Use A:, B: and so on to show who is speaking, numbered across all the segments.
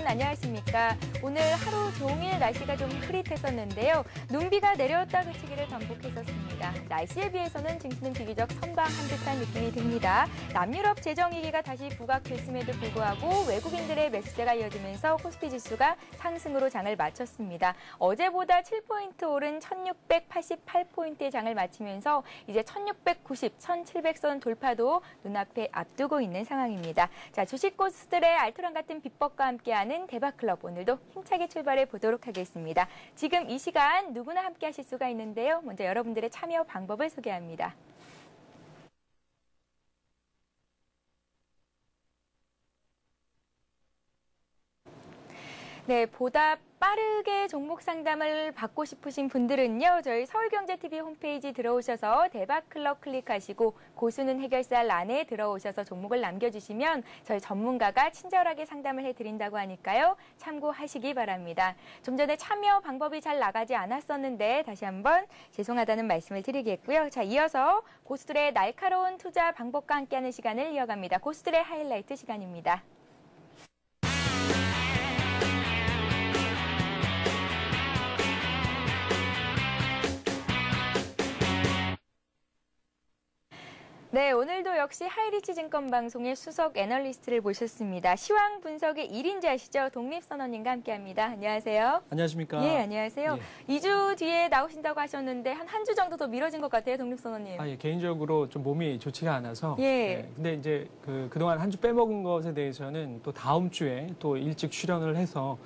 A: 안녕하십니까. 오늘 하루 종일 날씨가 좀 흐릿했었는데요. 눈비가 내렸다 그치기를 반복했었습니다. 날씨에 비해서는 증시는 비교적 선방한 듯한 느낌이 듭니다. 남유럽 재정위기가 다시 부각됐음에도 불구하고 외국인들의 매수세가 이어지면서 코스피 지수가 상승으로 장을 마쳤습니다. 어제보다 7포인트 오른 1688포인트의 장을 마치면서 이제 1690, 1700선 돌파도 눈앞에 앞두고 있는 상황입니다. 자, 주식 고수들의 알토란 같은 비법과 함께하는 대박클럽, 오늘도 힘차게 출발해 보도록 하겠습니다. 지금 이 시간 누구나 함께 하실 수가 있는데요. 먼저 여러분들의 참여 방법을 소개합니다. 네, 보다 빠르게 종목 상담을 받고 싶으신 분들은요, 저희 서울경제TV 홈페이지 들어오셔서 대박클럽 클릭하시고 고수는 해결사 란에 들어오셔서 종목을 남겨주시면 저희 전문가가 친절하게 상담을 해드린다고 하니까요, 참고하시기 바랍니다. 좀 전에 참여 방법이 잘 나가지 않았었는데 다시 한번 죄송하다는 말씀을 드리겠고요. 자, 이어서 고수들의 날카로운 투자 방법과 함께하는 시간을 이어갑니다. 고수들의 하이라이트 시간입니다. 네, 오늘도 역시 하이리치 증권방송의 수석 애널리스트를 모셨습니다. 시황 분석의 1인자시죠. 독립선언님과 함께합니다. 안녕하세요.
B: 안녕하십니까.
A: 예, 안녕하세요. 예. 2주 뒤에 나오신다고 하셨는데 한 주 정도 더 미뤄진 것 같아요, 독립선언님.
B: 예, 개인적으로 좀 몸이 좋지가 않아서.
A: 예.
B: 근데 이제 그동안 한 주 빼먹은 것에 대해서는 또 다음 주에 또 일찍 출연을 해서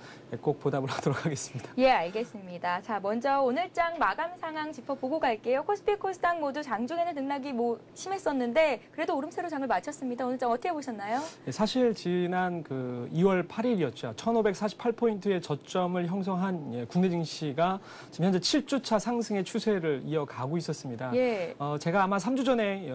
B: 꼭 보답을 하도록 하겠습니다.
A: 예, 알겠습니다. 자, 먼저 오늘장 마감 상황 짚어보고 갈게요. 코스피, 코스닥 모두 장중에는 등락이 심했었는데 그래도 오름세로 장을 마쳤습니다. 오늘장 어떻게 보셨나요?
B: 네, 사실 지난 2월 8일이었죠. 1548포인트의 저점을 형성한 국내 증시가 지금 현재 7주차 상승의 추세를 이어가고 있었습니다.
A: 예.
B: 제가 아마 3주 전에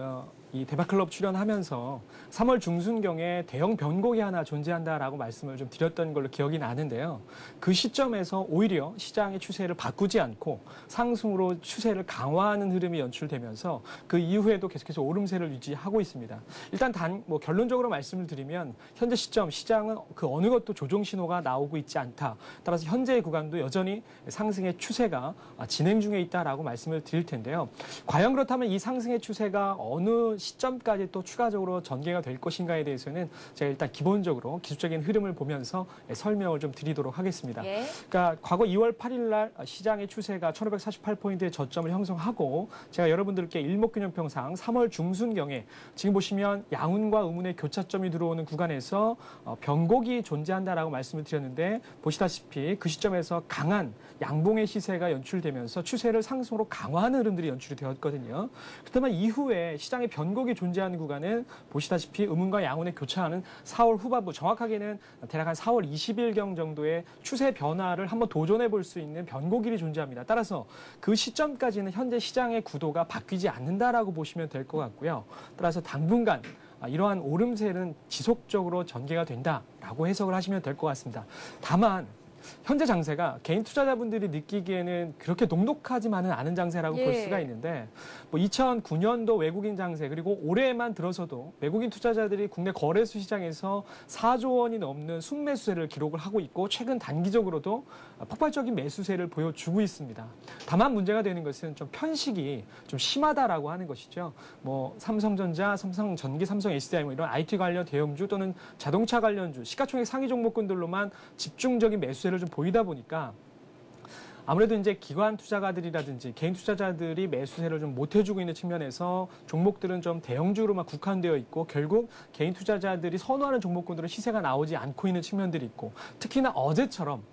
B: 이 대박클럽 출연하면서 3월 중순경에 대형 변곡이 하나 존재한다라고 말씀을 좀 드렸던 걸로 기억이 나는데요. 그 시점에서 오히려 시장의 추세를 바꾸지 않고 상승으로 추세를 강화하는 흐름이 연출되면서 그 이후에도 계속해서 오름세를 유지하고 있습니다. 일단 결론적으로 말씀을 드리면 현재 시점 시장은 그 어느 것도 조정 신호가 나오고 있지 않다. 따라서 현재의 구간도 여전히 상승의 추세가 진행 중에 있다라고 말씀을 드릴 텐데요. 과연 그렇다면 이 상승의 추세가 어느 시점까지 또 추가적으로 전개가 될 것인가에 대해서는 제가 일단 기본적으로 기술적인 흐름을 보면서 설명을 좀 드리도록 하겠습니다.
A: 예.
B: 그러니까 과거 2월 8일 날 시장의 추세가 1548포인트의 저점을 형성하고 제가 여러분들께 일목균형평상 3월 중순경에 지금 보시면 양운과 음운의 교차점이 들어오는 구간에서 변곡이 존재한다라고 말씀을 드렸는데 보시다시피 그 시점에서 강한 양봉의 시세가 연출되면서 추세를 상승으로 강화하는 흐름들이 연출이 되었거든요. 그렇다면 이후에 시장의 변곡이 존재하는 구간은 보시다시피 음운과 양운의 교차하는 4월 후반부, 정확하게는 대략 한 4월 20일경 정도의 추세 변화를 한번 도전해 볼 수 있는 변곡일이 존재합니다. 따라서 그 시점까지는 현재 시장의 구도가 바뀌지 않는다라고 보시면 될 것 같고요. 따라서 당분간 이러한 오름세는 지속적으로 전개가 된다라고 해석을 하시면 될 것 같습니다. 다만 현재 장세가 개인 투자자분들이 느끼기에는 그렇게 녹록하지만은 않은 장세라고 볼 수가 있는데 2009년도 외국인 장세 그리고 올해만 들어서도 외국인 투자자들이 국내 거래소 시장에서 4조 원이 넘는 순매수세를 기록을 하고 있고 최근 단기적으로도 폭발적인 매수세를 보여주고 있습니다. 다만 문제가 되는 것은 좀 편식이 좀 심하다라고 하는 것이죠. 삼성전자, 삼성전기, 삼성 SDI 이런 IT 관련 대형주 또는 자동차 관련주, 시가총액 상위 종목군들로만 집중적인 매수세를 좀 보이다 보니까 아무래도 이제 기관 투자가들이라든지 개인 투자자들이 매수세를 좀 못 해주고 있는 측면에서 종목들은 좀 대형주로만 국한되어 있고 결국 개인 투자자들이 선호하는 종목군들은 시세가 나오지 않고 있는 측면들이 있고 특히나 어제처럼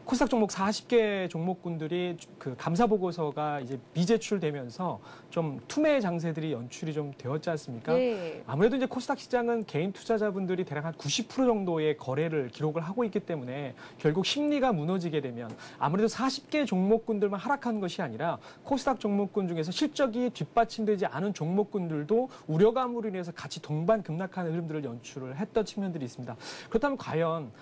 B: 코스닥 종목 40개 종목군들이 그 감사 보고서가 이제 미제출되면서 좀 투매 장세들이 연출이 좀 되었지 않습니까?
A: 예.
B: 아무래도 이제 코스닥 시장은 개인 투자자분들이 대략 한 90% 정도의 거래를 기록을 하고 있기 때문에 결국 심리가 무너지게 되면 아무래도 40개 종목군들만 하락하는 것이 아니라 코스닥 종목군 중에서 실적이 뒷받침되지 않은 종목군들도 우려감으로 인해서 같이 동반 급락하는 흐름들을 연출을 했던 측면들이 있습니다. 그렇다면 과연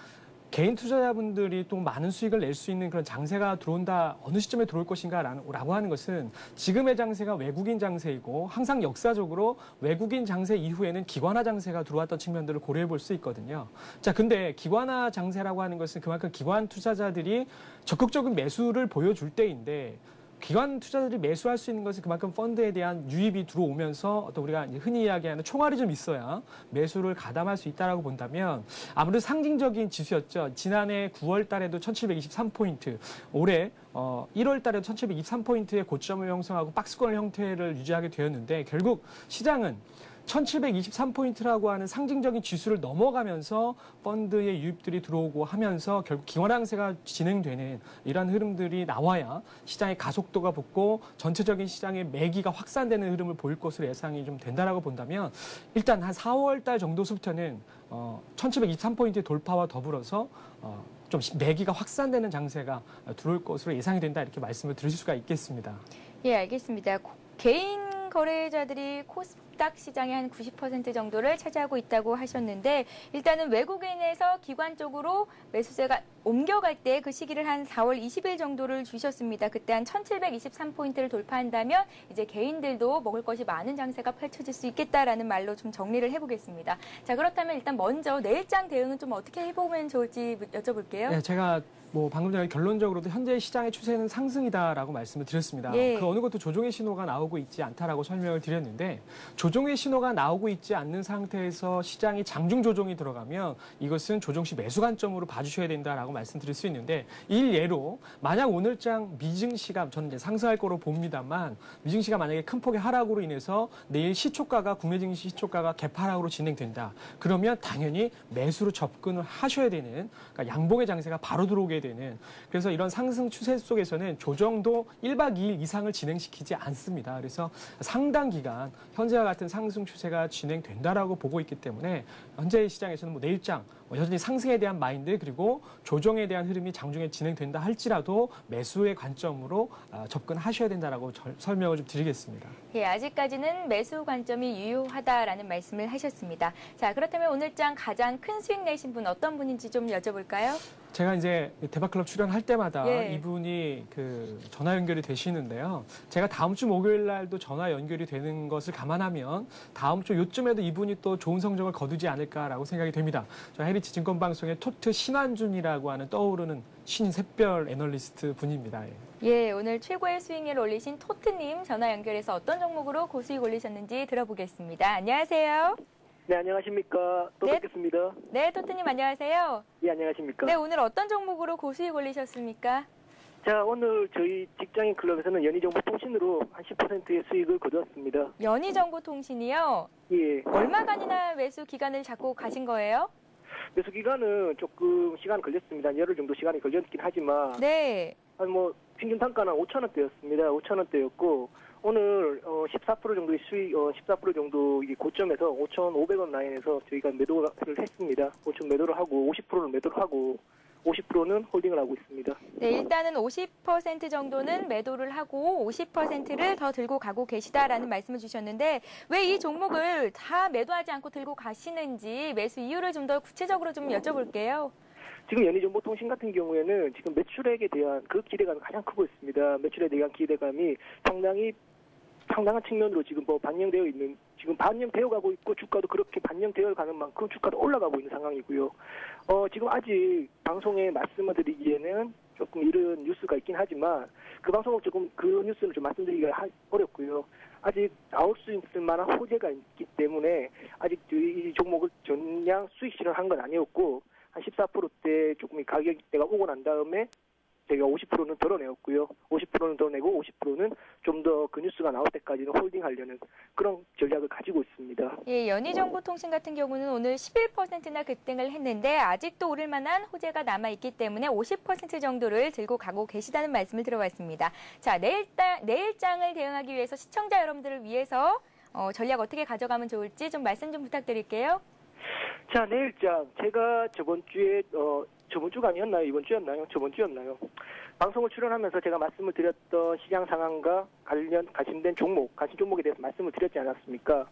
B: 개인 투자자분들이 또 많은 수익을 낼 수 있는 그런 장세가 들어온다, 어느 시점에 들어올 것인가라고 하는 것은 지금의 장세가 외국인 장세이고 항상 역사적으로 외국인 장세 이후에는 기관화 장세가 들어왔던 측면들을 고려해 볼 수 있거든요. 자, 근데 기관화 장세라고 하는 것은 그만큼 기관 투자자들이 적극적인 매수를 보여줄 때인데 기관 투자자들이 매수할 수 있는 것은 그만큼 펀드에 대한 유입이 들어오면서 어떤 우리가 흔히 이야기하는 총알이 좀 있어야 매수를 가담할 수 있다라고 본다면 아무래도 상징적인 지수였죠. 지난해 9월 달에도 1723포인트, 올해 1월 달에도 1723포인트의 고점을 형성하고 박스권 형태를 유지하게 되었는데 결국 시장은 1723포인트라고 하는 상징적인 지수를 넘어가면서 펀드의 유입들이 들어오고 하면서 결국 기관화 강세가 진행되는 이런 흐름들이 나와야 시장의 가속도가 붙고 전체적인 시장의 매기가 확산되는 흐름을 보일 것으로 예상이 좀 된다라고 본다면 일단 한 4월 달 정도부터는 1723포인트 돌파와 더불어서 좀 매기가 확산되는 장세가 들어올 것으로 예상이 된다 이렇게 말씀을 드릴 수가 있겠습니다.
A: 예, 알겠습니다. 개인 거래자들이 코스닥 시장의 한 90% 정도를 차지하고 있다고 하셨는데 일단은 외국인에서 기관 쪽으로 매수세가 옮겨갈 때 그 시기를 한 4월 20일 정도를 주셨습니다. 그때 한 1723포인트를 돌파한다면 이제 개인들도 먹을 것이 많은 장세가 펼쳐질 수 있겠다라는 말로 좀 정리를 해보겠습니다. 자, 그렇다면 일단 먼저 내일장 대응은 좀 어떻게 해보면 좋을지 여쭤볼게요.
B: 네, 제가 방금 전에 결론적으로도 현재 시장의 추세는 상승이다라고 말씀을 드렸습니다.
A: 예.
B: 그 어느 것도 조정의 신호가 나오고 있지 않다라고 설명을 드렸는데 조정의 신호가 나오고 있지 않는 상태에서 시장이 장중 조정이 들어가면 이것은 조정 시 매수 관점으로 봐주셔야 된다라고 말씀드릴 수 있는데 일예로 만약 오늘장 미증시가 저는 이제 상승할 거로 봅니다만 미증시가 만약에 큰 폭의 하락으로 인해서 내일 시초가가 국내 증시 시초가가 개파락으로 진행된다. 그러면 당연히 매수로 접근을 하셔야 되는 그러니까 양봉의 장세가 바로 들어오게 되는 그래서 이런 상승 추세 속에서는 조정도 1박 2일 이상을 진행시키지 않습니다. 그래서 상당 기간 현재와 같은 상승 추세가 진행된다라고 보고 있기 때문에 현재 시장에서는 내일장 여전히 상승에 대한 마인드 그리고 조정에 대한 흐름이 장중에 진행된다 할지라도 매수의 관점으로 접근하셔야 된다라고 설명을 좀 드리겠습니다.
A: 예, 아직까지는 매수 관점이 유효하다라는 말씀을 하셨습니다. 자, 그렇다면 오늘장 가장 큰 수익 내신 분 어떤 분인지 좀 여쭤볼까요?
B: 제가 이제 대박클럽 출연할 때마다
A: 예.
B: 이분이 전화 연결이 되시는데요. 제가 다음 주 목요일 날도 전화 연결이 되는 것을 감안하면 다음 주 요쯤에도 이분이 또 좋은 성적을 거두지 않을까라고 생각이 됩니다. 저 헤리츠 증권방송의 토트 신환준이라고 하는 떠오르는 신샛별 애널리스트 분입니다.
A: 예, 오늘 최고의 수익률을 올리신 토트님 전화 연결해서 어떤 종목으로 고수익 올리셨는지 들어보겠습니다. 안녕하세요.
C: 네, 안녕하십니까. 또
A: 네.
C: 뵙겠습니다.
A: 네, 토트님 안녕하세요.
C: 예, 안녕하십니까.
A: 네, 오늘 어떤 종목으로 고수익 올리셨습니까?
C: 자, 오늘 저희 직장인 클럽에서는 연희정보통신으로 한 10%의 수익을 거두었습니다.
A: 연희정보통신이요?
C: 예.
A: 얼마간이나 매수 기간을 잡고 가신 거예요?
C: 매수 기간은 조금 시간 걸렸습니다. 한 열흘 정도 시간이 걸렸긴 하지만
A: 네.
C: 평균 단가는 5,000원대였습니다. 5,000원대였고 오늘 14% 정도의 수익, 14% 정도 이게 고점에서 5,500원 라인에서 저희가 매도를 했습니다. 5,000 매도를 하고 50%를 매도를 하고 50%는 홀딩을 하고 있습니다.
A: 네, 일단은 50% 정도는 매도를 하고 50%를 더 들고 가고 계시다라는 말씀을 주셨는데 왜 이 종목을 다 매도하지 않고 들고 가시는지 매수 이유를 좀 더 구체적으로 좀 여쭤볼게요.
C: 지금 연희정보통신 같은 경우에는 지금 매출액에 대한 그 기대감이 가장 크고 있습니다. 매출에 대한 기대감이 상당한 측면으로 지금 반영되어 있는, 지금 반영되어 가고 있고 주가도 그렇게 반영되어 가는 만큼 주가도 올라가고 있는 상황이고요. 지금 아직 방송에 말씀을 드리기에는 조금 이런 뉴스가 있긴 하지만 그 방송은 조금 그 뉴스를 좀 말씀드리기가 어렵고요. 아직 나올 수 있을 만한 호재가 있기 때문에 아직 이 종목을 전량 수익 실현한 건 아니었고 한 14%대 조금 가격대가 오고 난 다음에 저희가 50%는 덜어내었고요. 50%는 덜어내고 50%는 좀 더 그 뉴스가 나올 때까지는 홀딩하려는 그런 전략을 가지고 있습니다.
A: 예, 연희정보통신 같은 경우는 오늘 11%나 급등을 했는데 아직도 오를 만한 호재가 남아있기 때문에 50% 정도를 들고 가고 계시다는 말씀을 들어봤습니다. 자, 내일장을 대응하기 위해서 시청자 여러분들을 위해서 전략 어떻게 가져가면 좋을지 좀 말씀 좀 부탁드릴게요.
C: 자, 내일장 제가 저번 주가 아니었나요? 이번 주였나요? 저번 주였나요? 방송을 출연하면서 제가 말씀을 드렸던 시장 상황과 관련된 종목, 관심 종목에 대해서 말씀을 드렸지 않았습니까?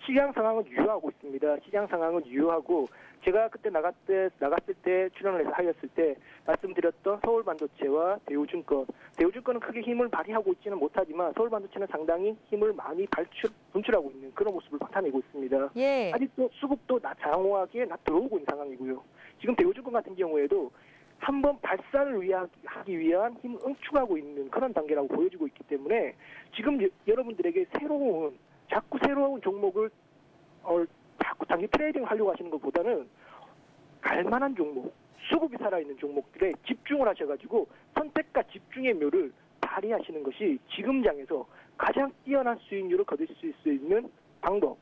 C: 시장 상황은 유효하고 있습니다. 시장 상황은 유효하고 제가 그때 나갔을 때 출연을 해서 하였을 때 말씀드렸던 서울반도체와 대우증권은 크게 힘을 발휘하고 있지는 못하지만 서울반도체는 상당히 힘을 많이 분출하고 있는 그런 모습을 나타내고 있습니다.
A: 예.
C: 아직도 수급도 장호하게 들어오고 있는 상황이고요. 지금 대우증권 같은 경우에도 한번 발산을 하기 위한 힘을 응축하고 있는 그런 단계라고 보여지고 있기 때문에 지금 여러분들에게 자꾸 새로운 종목을 자꾸 단기 트레이딩 하려고 하시는 것보다는 갈만한 종목, 수급이 살아있는 종목들에 집중을 하셔가지고 선택과 집중의 묘를 발휘하시는 것이 지금 장에서 가장 뛰어난 수익률을 거둘 수 있는 방법,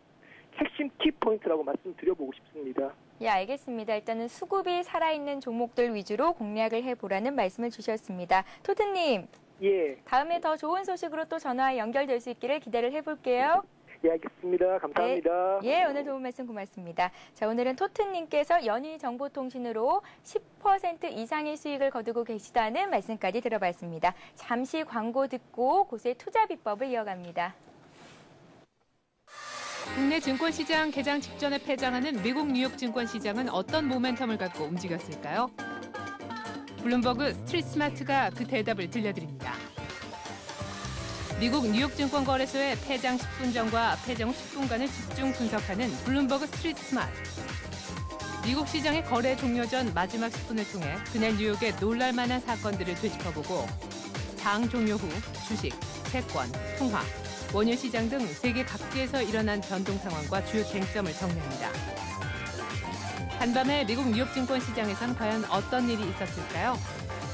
C: 핵심 키포인트라고 말씀드려보고 싶습니다.
A: 예, 알겠습니다. 일단은 수급이 살아있는 종목들 위주로 공략을 해보라는 말씀을 주셨습니다. 토트님,
C: 예.
A: 다음에 더 좋은 소식으로 또 전화 연결될 수 있기를 기대를 해볼게요.
C: 예, 알겠습니다. 감사합니다.
A: 예, 오늘 좋은 말씀 고맙습니다. 자, 오늘은 토트님께서 연희정보통신으로 10% 이상의 수익을 거두고 계시다는 말씀까지 들어봤습니다. 잠시 광고 듣고 고수의 투자 비법을 이어갑니다.
D: 국내 증권시장 개장 직전에 폐장하는 미국 뉴욕 증권시장은 어떤 모멘텀을 갖고 움직였을까요? 블룸버그 스트리트 스마트가 그 대답을 들려드립니다. 미국 뉴욕 증권거래소의 폐장 10분 전과 폐장 10분간을 집중 분석하는 블룸버그 스트리트 스마트. 미국 시장의 거래 종료 전 마지막 10분을 통해 그날 뉴욕의 놀랄만한 사건들을 되짚어보고 장 종료 후 주식, 채권, 통화, 원유 시장 등 세계 각지에서 일어난 변동 상황과 주요 쟁점을 정리합니다. 한밤에 미국 뉴욕 증권 시장에선 과연 어떤 일이 있었을까요?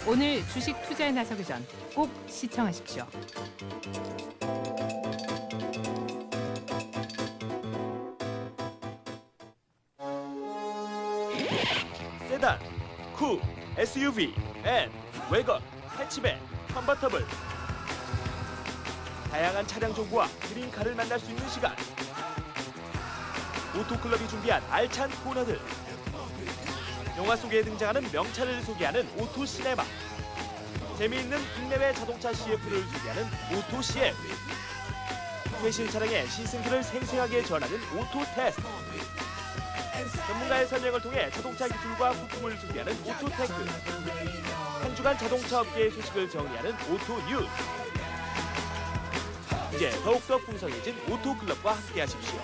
D: 오늘 주식 투자에 나서기 전 꼭 시청하십시오.
E: 세단, 쿱, SUV, 밴, 웨건, 해치백, 컨버터블 다양한 차량 정보와 드림카를 만날 수 있는 시간 오토클럽이 준비한 알찬 코너들 영화 속에 등장하는 명차를 소개하는 오토시네마 재미있는 국내외 자동차 CF를 소개하는 오토CF 최신 차량의 시승기를 생생하게 전하는 오토테스트 전문가의 설명을 통해 자동차 기술과 부품을 소개하는 오토테크 한 주간 자동차 업계의 소식을 정리하는 오토뉴스 이제 더욱더 풍성해진 오토클럽과 함께하십시오.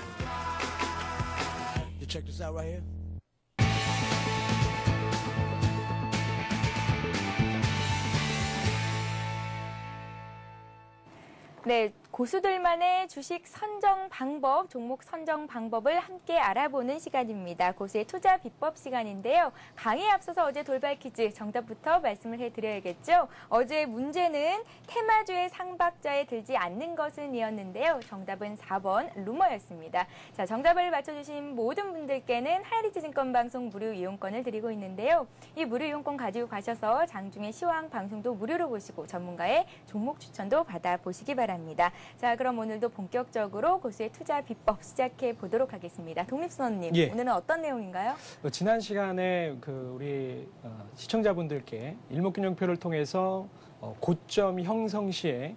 A: 네, 고수들만의 주식 선정 방법, 종목 선정 방법을 함께 알아보는 시간입니다. 고수의 투자 비법 시간인데요. 강의에 앞서서 어제 돌발 퀴즈 정답부터 말씀을 해드려야겠죠. 어제 문제는 테마주의 상박자에 들지 않는 것은 이었는데요. 정답은 4번 루머였습니다. 자, 정답을 맞춰주신 모든 분들께는 하이리츠 증권방송 무료 이용권을 드리고 있는데요. 이 무료 이용권 가지고 가셔서 장중에 시황 방송도 무료로 보시고 전문가의 종목 추천도 받아보시기 바랍니다. 자, 그럼 오늘도 본격적으로 고수의 투자 비법 시작해 보도록 하겠습니다. 독립선언님,
B: 예.
A: 오늘은 어떤 내용인가요?
B: 지난 시간에 우리 시청자분들께 일목균형표를 통해서 고점 형성 시에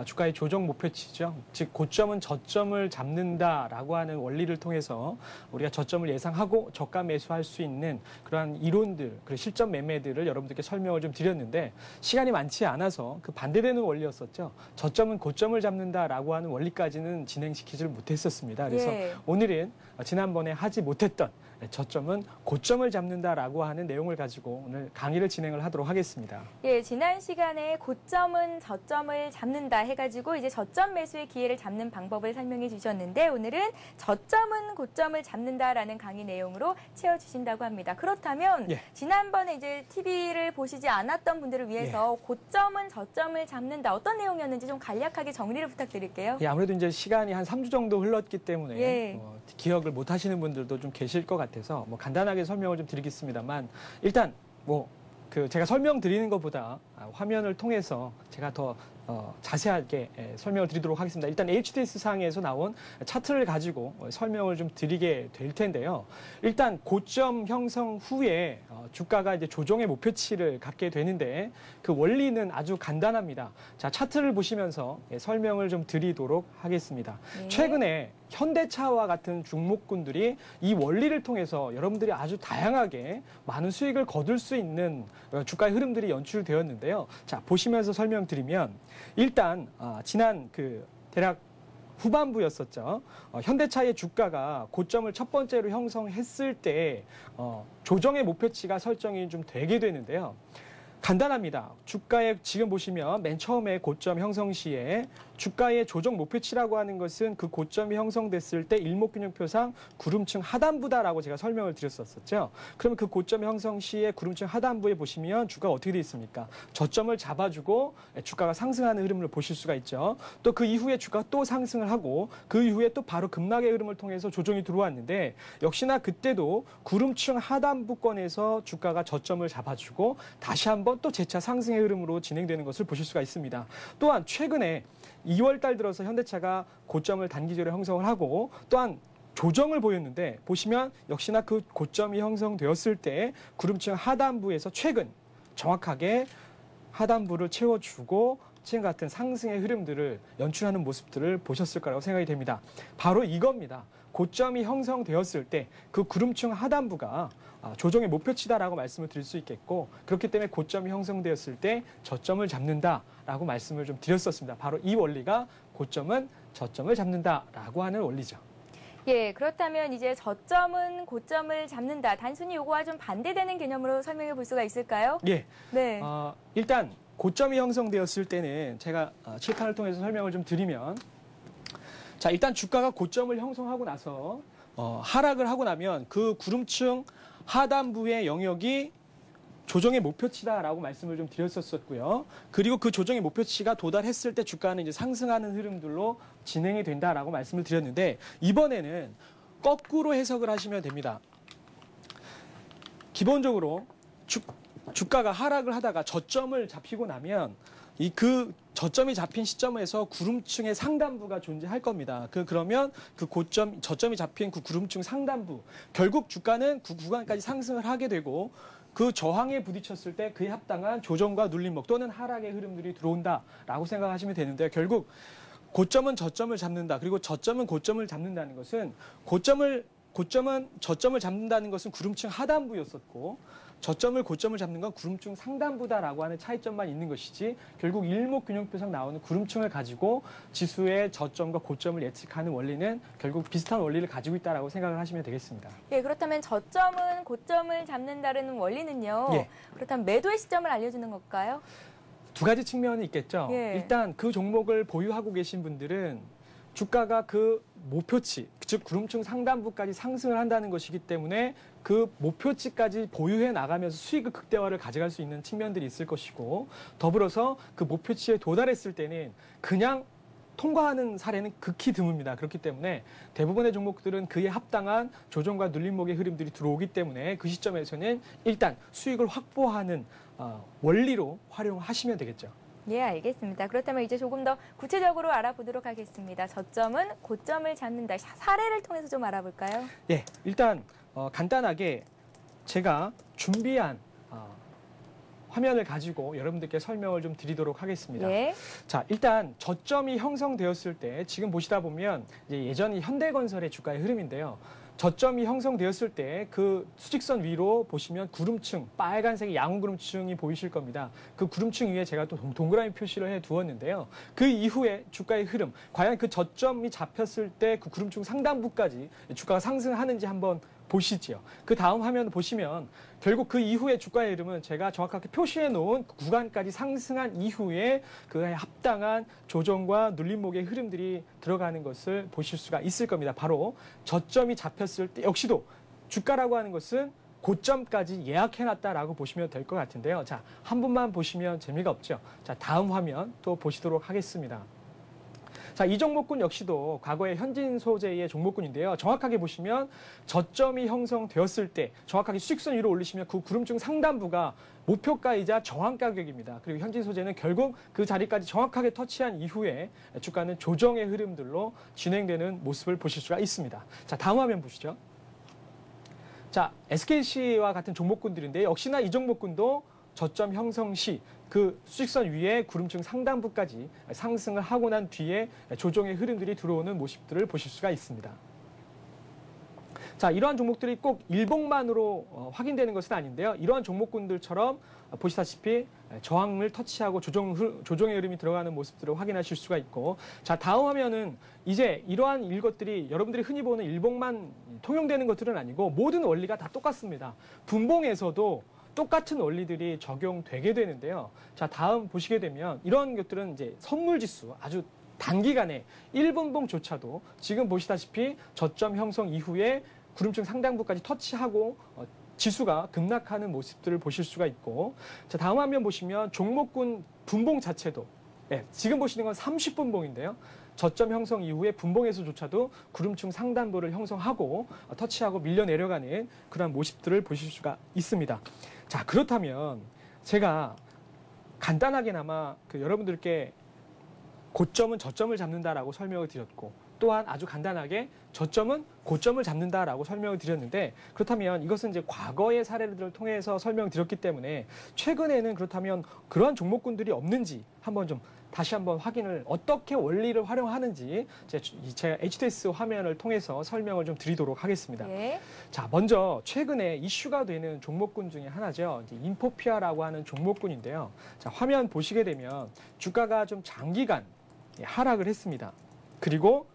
B: 주가의 조정 목표치죠. 즉 고점은 저점을 잡는다라고 하는 원리를 통해서 우리가 저점을 예상하고 저가 매수할 수 있는 그러한 이론들, 그리고 실전 매매들을 여러분들께 설명을 좀 드렸는데 시간이 많지 않아서 그 반대되는 원리였었죠. 저점은 고점을 잡는다라고 하는 원리까지는 진행시키지를 못했었습니다. 그래서
A: 예.
B: 오늘은 지난번에 하지 못했던 저점은 고점을 잡는다라고 하는 내용을 가지고 오늘 강의를 진행을 하도록 하겠습니다.
A: 예, 지난 시간에 고점은 저점을 잡는다 해가지고 이제 저점 매수의 기회를 잡는 방법을 설명해 주셨는데 오늘은 저점은 고점을 잡는다라는 강의 내용으로 채워주신다고 합니다. 그렇다면
B: 예.
A: 지난번에 이제 TV를 보시지 않았던 분들을 위해서 고점은 저점을 잡는다 어떤 내용이었는지 좀 간략하게 정리를 부탁드릴게요.
B: 예, 아무래도 이제 시간이 한 3주 정도 흘렀기 때문에
A: 예.
B: 기억을 못 하시는 분들도 좀 계실 것 같아서 간단하게 설명을 좀 드리겠습니다만 일단 제가 설명드리는 것보다 화면을 통해서 제가 더 자세하게 설명을 드리도록 하겠습니다. 일단 HTS 상에서 나온 차트를 가지고 설명을 좀 드리게 될 텐데요. 일단 고점 형성 후에 주가가 이제 조정의 목표치를 갖게 되는데 그 원리는 아주 간단합니다. 자, 차트를 보시면서 설명을 좀 드리도록 하겠습니다.
A: 네.
B: 최근에 현대차와 같은 종목군들이 이 원리를 통해서 여러분들이 아주 다양하게 많은 수익을 거둘 수 있는 주가의 흐름들이 연출되었는데요. 자, 보시면서 설명드리면 일단 지난 대략 후반부였었죠. 현대차의 주가가 고점을 첫 번째로 형성했을 때 조정의 목표치가 설정이 좀 되게 되는데요. 간단합니다. 주가에 지금 보시면 맨 처음에 고점 형성 시에 주가의 조정 목표치라고 하는 것은 그 고점이 형성됐을 때 일목균형표상 구름층 하단부다라고 제가 설명을 드렸었죠. 그러면 그 고점 형성 시에 구름층 하단부에 보시면 주가가 어떻게 되어 있습니까? 저점을 잡아주고 주가가 상승하는 흐름을 보실 수가 있죠. 또 그 이후에 주가가 또 상승을 하고 그 이후에 또 바로 급락의 흐름을 통해서 조정이 들어왔는데 역시나 그때도 구름층 하단부권에서 주가가 저점을 잡아주고 다시 한번 또 재차 상승의 흐름으로 진행되는 것을 보실 수가 있습니다. 또한 최근에 2월 달 들어서 현대차가 고점을 단기적으로 형성을 하고 또한 조정을 보였는데 보시면 역시나 그 고점이 형성되었을 때 구름층 하단부에서 최근 정확하게 하단부를 채워주고 지금 같은 상승의 흐름들을 연출하는 모습들을 보셨을 거라고 생각이 됩니다. 바로 이겁니다. 고점이 형성되었을 때 그 구름층 하단부가 조정의 목표치다라고 말씀을 드릴 수 있겠고 그렇기 때문에 고점이 형성되었을 때 저점을 잡는다라고 말씀을 좀 드렸었습니다. 바로 이 원리가 고점은 저점을 잡는다라고 하는 원리죠.
A: 예, 그렇다면 이제 저점은 고점을 잡는다. 단순히 요거와 좀 반대되는 개념으로 설명해 볼 수가 있을까요?
B: 예.
A: 네.
B: 일단 고점이 형성되었을 때는 제가 칠판을 통해서 설명을 좀 드리면 자, 일단 주가가 고점을 형성하고 나서 하락을 하고 나면 그 구름층 하단부의 영역이 조정의 목표치다라고 말씀을 좀 드렸었고요. 그리고 그 조정의 목표치가 도달했을 때 주가는 이제 상승하는 흐름들로 진행이 된다라고 말씀을 드렸는데 이번에는 거꾸로 해석을 하시면 됩니다. 기본적으로 주가가 하락을 하다가 저점을 잡히고 나면 그 저점이 잡힌 시점에서 구름층의 상단부가 존재할 겁니다. 그러면 그 저점이 잡힌 그 구름층 상단부, 결국 주가는 그 구간까지 상승을 하게 되고 그 저항에 부딪혔을 때 그에 합당한 조정과 눌림목 또는 하락의 흐름들이 들어온다라고 생각하시면 되는데요. 결국 고점은 저점을 잡는다. 그리고 저점은 고점을 잡는다는 것은 고점은 저점을 잡는다는 것은 구름층 하단부였었고 고점을 잡는 건 구름층 상단부다라고 하는 차이점만 있는 것이지 결국 일목균형표상 나오는 구름층을 가지고 지수의 저점과 고점을 예측하는 원리는 결국 비슷한 원리를 가지고 있다라고 생각을 하시면 되겠습니다.
A: 예, 그렇다면 저점은 고점을 잡는다는 원리는요.
B: 예.
A: 그렇다면 매도의 시점을 알려주는 걸까요?
B: 두 가지 측면이 있겠죠.
A: 예.
B: 일단 그 종목을 보유하고 계신 분들은 주가가 그 목표치, 즉 구름층 상단부까지 상승을 한다는 것이기 때문에 그 목표치까지 보유해 나가면서 수익의 극대화를 가져갈 수 있는 측면들이 있을 것이고 더불어서 그 목표치에 도달했을 때는 그냥 통과하는 사례는 극히 드뭅니다. 그렇기 때문에 대부분의 종목들은 그에 합당한 조정과 눌림목의 흐름들이 들어오기 때문에 그 시점에서는 일단 수익을 확보하는 원리로 활용하시면 되겠죠.
A: 예, 알겠습니다. 그렇다면 이제 조금 더 구체적으로 알아보도록 하겠습니다. 저점은 고점을 잡는다. 사례를 통해서 좀 알아볼까요?
B: 예, 일단 간단하게 제가 준비한 화면을 가지고 여러분들께 설명을 좀 드리도록 하겠습니다.
A: 예.
B: 자, 일단 저점이 형성되었을 때 지금 보시다 보면 이제 예전이 현대건설의 주가의 흐름인데요. 저점이 형성되었을 때 그 수직선 위로 보시면 구름층, 빨간색의 양ун 구름층이 보이실 겁니다. 그 구름층 위에 제가 또 동그라미 표시를 해 두었는데요. 그 이후에 주가의 흐름, 과연 그 저점이 잡혔을 때 그 구름층 상단부까지 주가가 상승하는지 한번 보시죠. 그 다음 화면 보시면 결국 그 이후에 주가의 흐름은 제가 정확하게 표시해 놓은 그 구간까지 상승한 이후에 그에 합당한 조정과 눌림목의 흐름들이 들어가는 것을 보실 수가 있을 겁니다. 바로 저점이 잡혔을 때 역시도 주가라고 하는 것은 고점까지 예약해놨다라고 보시면 될 것 같은데요. 자, 한 번만 보시면 재미가 없죠. 자, 다음 화면 또 보시도록 하겠습니다. 자, 이 종목군 역시도 과거의 현진 소재의 종목군인데요. 정확하게 보시면 저점이 형성되었을 때 정확하게 수익선 위로 올리시면 그 구름증 상단부가 목표가이자 저항 가격입니다. 그리고 현진 소재는 결국 그 자리까지 정확하게 터치한 이후에 주가는 조정의 흐름들로 진행되는 모습을 보실 수가 있습니다. 자, 다음 화면 보시죠. 자, SKC와 같은 종목군들인데 역시나 이 종목군도 저점 형성 시 그 수익선 위에 구름증 상단부까지 상승을 하고 난 뒤에 조정의 흐름들이 들어오는 모습들을 보실 수가 있습니다. 자, 이러한 종목들이 꼭 일봉만으로 확인되는 것은 아닌데요. 이러한 종목군들처럼 보시다시피 저항을 터치하고 조정의 흐름이 들어가는 모습들을 확인하실 수가 있고, 자, 다음 화면은 이제 이러한 일것들이 여러분들이 흔히 보는 일봉만 통용되는 것들은 아니고 모든 원리가 다 똑같습니다. 분봉에서도 똑같은 원리들이 적용되게 되는데요. 자, 다음 보시게 되면 이런 것들은 이제 선물지수 아주 단기간에 1분봉조차도 지금 보시다시피 저점 형성 이후에 구름증 상단부까지 터치하고 지수가 급락하는 모습들을 보실 수가 있고, 자, 다음 화면 보시면 종목군 분봉 자체도 지금 보시는 건 30분봉인데요. 저점 형성 이후에 분봉에서조차도 구름층 상단부를 형성하고 터치하고 밀려 내려가는 그런 모습들을 보실 수가 있습니다. 자, 그렇다면 제가 간단하게나마 여러분들께 고점은 저점을 잡는다라고 설명을 드렸고, 또한 아주 간단하게 저점은 고점을 잡는다라고 설명을 드렸는데, 그렇다면 이것은 이제 과거의 사례들을 통해서 설명을 드렸기 때문에 최근에는 그렇다면 그러한 종목군들이 없는지 다시 한번 확인을, 어떻게 원리를 활용하는지 제가 HTS 화면을 통해서 설명을 좀 드리도록 하겠습니다.
A: 예.
B: 자, 먼저 최근에 이슈가 되는 종목군 중에 하나죠. 이제 인포피아라고 하는 종목군인데요. 자, 화면 보시게 되면 주가가 좀 장기간 하락을 했습니다. 그리고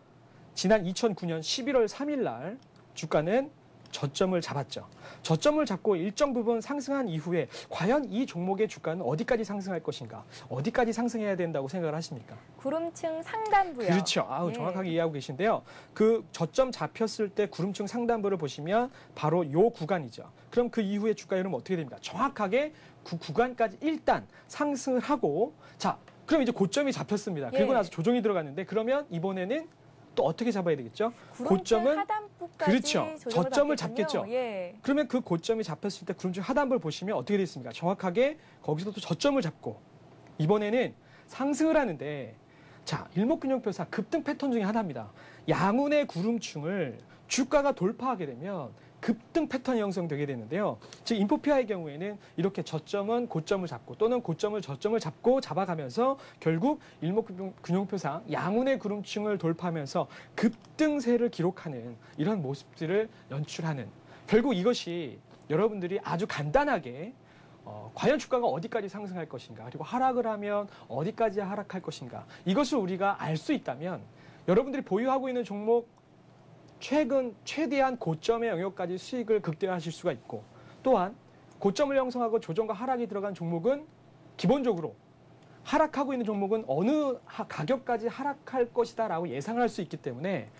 B: 지난 2009년 11월 3일 날 주가는 저점을 잡았죠. 저점을 잡고 일정 부분 상승한 이후에 과연 이 종목의 주가는 어디까지 상승할 것인가? 어디까지 상승해야 된다고 생각을 하십니까?
A: 구름층 상단부요.
B: 그렇죠. 아우, 정확하게 이해하고 계신데요. 그 저점 잡혔을 때 구름층 상단부를 보시면 바로 요 구간이죠. 그럼 그 이후에 주가 흐름은 어떻게 됩니까? 정확하게 그 구간까지 일단 상승을 하고, 자, 그럼 이제 고점이 잡혔습니다. 그리고 나서 조정이 들어갔는데, 그러면 이번에는 또 어떻게 잡아야 되겠죠?
A: 고점은 하단부까지
B: 그렇죠. 저점을 잡겠죠.
A: 예.
B: 그러면 그 고점이 잡혔을 때 구름증 하단부를 보시면 어떻게 됐습니까? 정확하게 거기서 또 저점을 잡고 이번에는 상승을 하는데, 자, 일목균형표상 급등 패턴 중에 하나입니다. 양운의 구름층을 주가가 돌파하게 되면 급등 패턴이 형성되게 되는데요. 즉 인포피아의 경우에는 이렇게 저점은 고점을 잡고 또는 고점을 저점을 잡고 잡아가면서 결국 일목균형표상 양운의 구름층을 돌파하면서 급등세를 기록하는 이런 모습들을 연출하는, 결국 이것이 여러분들이 아주 간단하게 과연 주가가 어디까지 상승할 것인가, 그리고 하락을 하면 어디까지 하락할 것인가, 이것을 우리가 알 수 있다면 여러분들이 보유하고 있는 종목 최근 최대한 고점의 영역까지 수익을 극대화하실 수가 있고, 또한 고점을 형성하고 조정과 하락이 들어간 종목은 기본적으로 하락하고 있는 종목은 어느 가격까지 하락할 것이다 라고 예상할 수 있기 때문에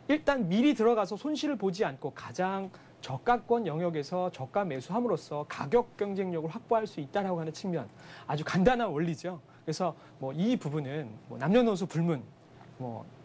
B: 일단 미리 들어가서 손실을 보지 않고 가장 저가권 영역에서 저가 매수함으로써 가격 경쟁력을 확보할 수 있다라고 하는 측면, 아주 간단한 원리죠. 그래서 이 부분은 남녀노소 불문,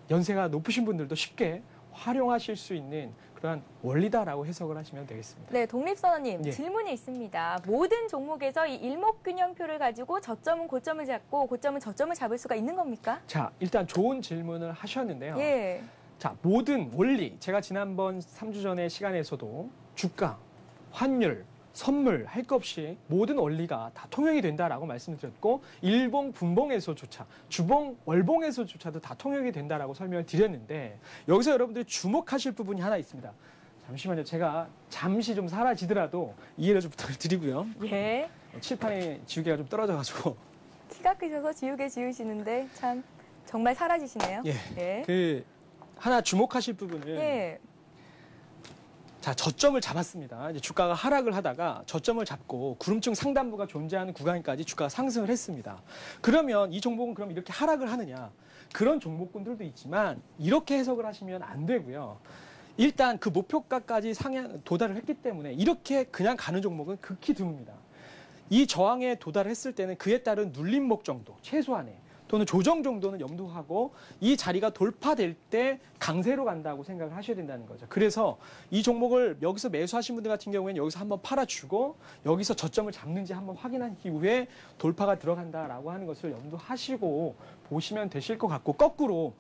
B: 연세가 높으신 분들도 쉽게 활용하실 수 있는 그러한 원리다라고 해석을 하시면 되겠습니다.
A: 네, 독립선언님,
B: 예.
A: 질문이 있습니다. 모든 종목에서 이 일목균형표를 가지고 저점은 고점을 잡고 고점은 저점을 잡을 수가 있는 겁니까?
B: 자, 일단 좋은 질문을 하셨는데요.
A: 예.
B: 자, 모든 원리, 제가 지난번 3주 전의 시간에서도 주가, 환율, 선물 할 것 없이 모든 원리가 다 통용이 된다라고 말씀을 드렸고, 일봉, 분봉에서조차, 주봉, 월봉에서조차도 다 통용이 된다라고 설명을 드렸는데, 여기서 여러분들이 주목하실 부분이 하나 있습니다. 잠시만요. 제가 잠시 좀 사라지더라도 이해를 좀 부탁드리고요.
A: 예.
B: 칠판에 지우개가 좀 떨어져가지고.
A: 키가 크셔서 지우개 지우시는데 참 정말 사라지시네요.
B: 예.
A: 예.
B: 하나 주목하실 부분은,
A: 예.
B: 자, 저점을 잡았습니다. 이제 주가가 하락을 하다가 저점을 잡고 구름층 상단부가 존재하는 구간까지 주가가 상승을 했습니다. 그러면 이 종목은 그럼 이렇게 하락을 하느냐? 그런 종목군들도 있지만 이렇게 해석을 하시면 안 되고요. 일단 그 목표가까지 도달을 했기 때문에 이렇게 그냥 가는 종목은 극히 드뭅니다. 이 저항에 도달을 했을 때는 그에 따른 눌림목 정도, 최소한의 또는 조정 정도는 염두하고 이 자리가 돌파될 때 강세로 간다고 생각을 하셔야 된다는 거죠. 그래서 이 종목을 여기서 매수하신 분들 같은 경우에는 여기서 한번 팔아주고 여기서 저점을 잡는지 한번 확인한 이후에 돌파가 들어간다라고 하는 것을 염두하시고 보시면 되실 것 같고, 거꾸로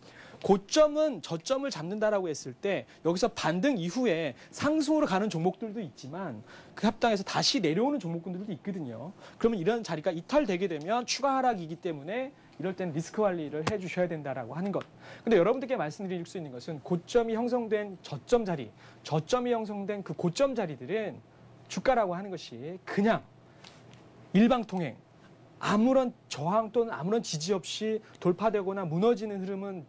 B: 고점은 저점을 잡는다라고 했을 때 여기서 반등 이후에 상승으로 가는 종목들도 있지만 그 합당에서 다시 내려오는 종목군들도 있거든요. 그러면 이런 자리가 이탈되게 되면 추가 하락이기 때문에 이럴 때는 리스크 관리를 해주셔야 된다라고 하는 것. 근데 여러분들께 말씀드릴 수 있는 것은 고점이 형성된 저점 자리, 저점이 형성된 그 고점 자리들은 주가라고 하는 것이 그냥 일방통행, 아무런 저항 또는 아무런 지지 없이 돌파되거나 무너지는 흐름은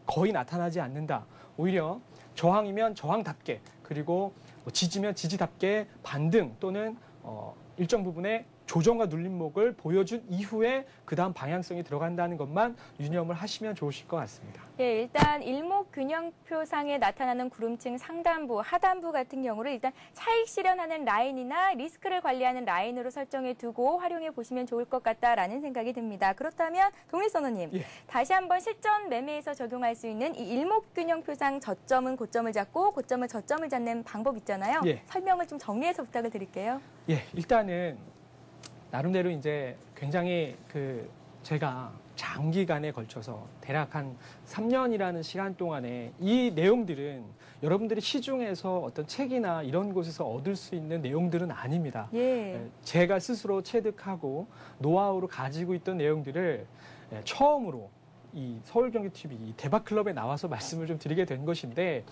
B: 거의 나타나지 않는다. 오히려 저항이면 저항답게, 그리고 지지면 지지답게 반등 또는 일정 부분의 조정과 눌림목을 보여준 이후에 그 다음 방향성이 들어간다는 것만 유념을 하시면 좋으실 것 같습니다.
A: 예, 일단 일목균형표상에 나타나는 구름층 상단부, 하단부 같은 경우를 일단 차익 실현하는 라인이나 리스크를 관리하는 라인으로 설정해 두고 활용해 보시면 좋을 것 같다라는 생각이 듭니다. 그렇다면 동일선호님,
B: 예.
A: 다시 한번 실전 매매에서 적용할 수 있는 이 일목균형표상 저점은 고점을 잡고 고점은 저점을 잡는 방법 있잖아요.
B: 예.
A: 설명을 좀 정리해서 부탁을 드릴게요.
B: 예, 일단은 나름대로 이제 굉장히 제가 장기간에 걸쳐서 대략 한 3년이라는 시간 동안에 이 내용들은 여러분들이 시중에서 어떤 책이나 이런 곳에서 얻을 수 있는 내용들은 아닙니다.
A: 예.
B: 제가 스스로 체득하고 노하우로 가지고 있던 내용들을 처음으로 이 서울경제TV 이 대박클럽에 나와서 말씀을 좀 드리게 된 것인데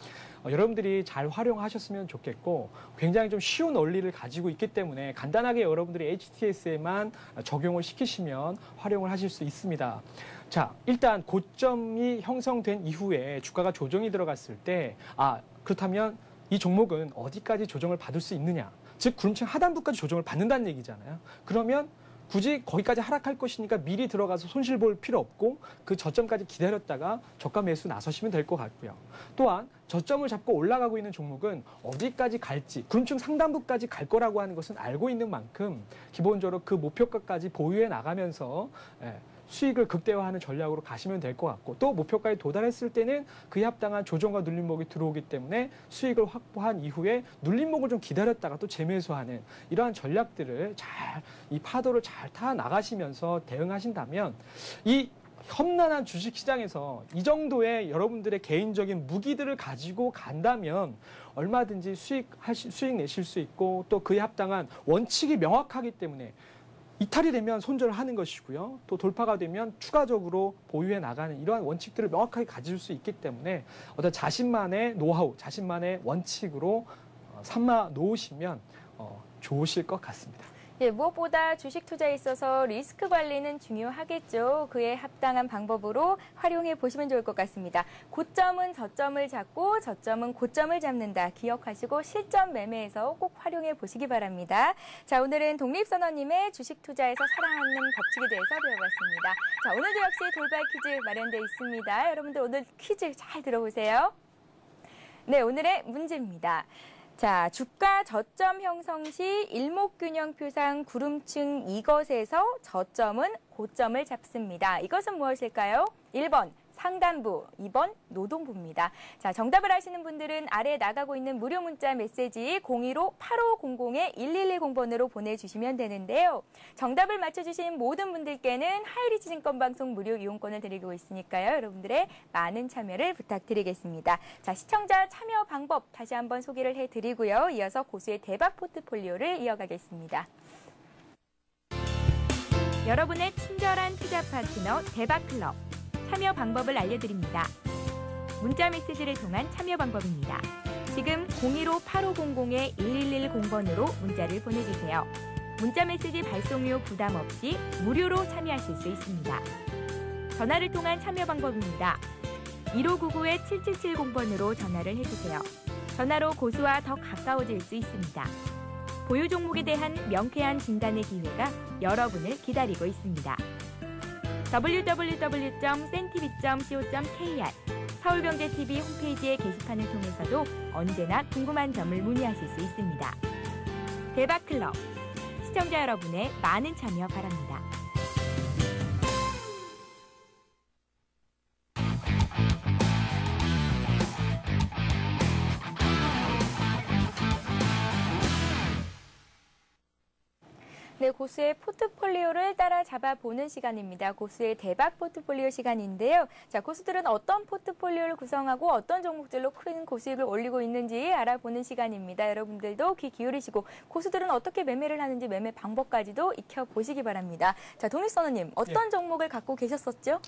B: 여러분들이 잘 활용하셨으면 좋겠고, 굉장히 좀 쉬운 원리를 가지고 있기 때문에 간단하게 여러분들이 HTS에만 적용을 시키시면 활용을 하실 수 있습니다. 자, 일단 고점이 형성된 이후에 주가가 조정이 들어갔을 때 그렇다면 이 종목은 어디까지 조정을 받을 수 있느냐, 즉 구름층 하단부까지 조정을 받는다는 얘기잖아요. 그러면 굳이 거기까지 하락할 것이니까 미리 들어가서 손실 볼 필요 없고 그 저점까지 기다렸다가 저가 매수 나서시면 될 것 같고요. 또한 저점을 잡고 올라가고 있는 종목은 어디까지 갈지, 구름층 상단부까지 갈 거라고 하는 것은 알고 있는 만큼 기본적으로 그 목표가까지 보유해 나가면서 수익을 극대화하는 전략으로 가시면 될 것 같고, 또 목표가에 도달했을 때는 그에 합당한 조정과 눌림목이 들어오기 때문에 수익을 확보한 이후에 눌림목을 좀 기다렸다가 또 재매수하는 이러한 전략들을 이 파도를 잘 타 나가시면서 대응하신다면 이 험난한 주식시장에서 이 정도의 여러분들의 개인적인 무기들을 가지고 간다면 얼마든지 수익 내실 수 있고, 또 그에 합당한 원칙이 명확하기 때문에 이탈이 되면 손절을 하는 것이고요. 또 돌파가 되면 추가적으로 보유해 나가는 이러한 원칙들을 명확하게 가질 수 있기 때문에 어떤 자신만의 노하우, 자신만의 원칙으로 삼아 놓으시면 좋으실 것 같습니다.
A: 예, 무엇보다 주식 투자에 있어서 리스크 관리는 중요하겠죠. 그에 합당한 방법으로 활용해 보시면 좋을 것 같습니다. 고점은 저점을 잡고 저점은 고점을 잡는다. 기억하시고 실전 매매에서 꼭 활용해 보시기 바랍니다. 자, 오늘은 독립선원님의 주식 투자에서 살아남는 법칙에 대해서 배워봤습니다. 자, 오늘도 역시 돌발 퀴즈 마련되어 있습니다. 여러분들 오늘 퀴즈 잘 들어보세요. 네, 오늘의 문제입니다. 자, 주가 저점 형성 시 일목균형표상 구름층 이것에서 저점은 고점을 잡습니다. 이것은 무엇일까요? 1번 상단부, 2번 노동부입니다. 자, 정답을 아시는 분들은 아래 나가고 있는 무료 문자 메시지 015-8500-1110번으로 보내주시면 되는데요. 정답을 맞춰주신 모든 분들께는 하이리치 증권방송 무료 이용권을 드리고 있으니까요. 여러분들의 많은 참여를 부탁드리겠습니다. 자, 시청자 참여 방법 다시 한번 소개를 해드리고요. 이어서 고수의 대박 포트폴리오를 이어가겠습니다. 여러분의 친절한 투자 파트너 대박클럽. 참여 방법을 알려드립니다. 문자 메시지를 통한 참여 방법입니다. 지금 015-8500-1110번으로 문자를 보내주세요. 문자 메시지 발송료 부담 없이 무료로 참여하실 수 있습니다. 전화를 통한 참여 방법입니다. 1599-7770번으로 전화를 해주세요. 전화로 고수와 더 가까워질 수 있습니다. 보유 종목에 대한 명쾌한 진단의 기회가 여러분을 기다리고 있습니다. www.cntv.co.kr 서울경제TV 홈페이지의 게시판을 통해서도 언제나 궁금한 점을 문의하실 수 있습니다. 대박클럽, 시청자 여러분의 많은 참여 바랍니다. 네, 고수의 포트폴리오를 따라잡아 보는 시간입니다. 고수의 대박 포트폴리오 시간인데요. 자, 고수들은 어떤 포트폴리오를 구성하고 어떤 종목들로 큰 고수익을 올리고 있는지 알아보는 시간입니다. 여러분들도 귀 기울이시고 고수들은 어떻게 매매를 하는지 매매 방법까지도 익혀보시기 바랍니다. 자, 독립선언님, 어떤 종목을 갖고 계셨었죠?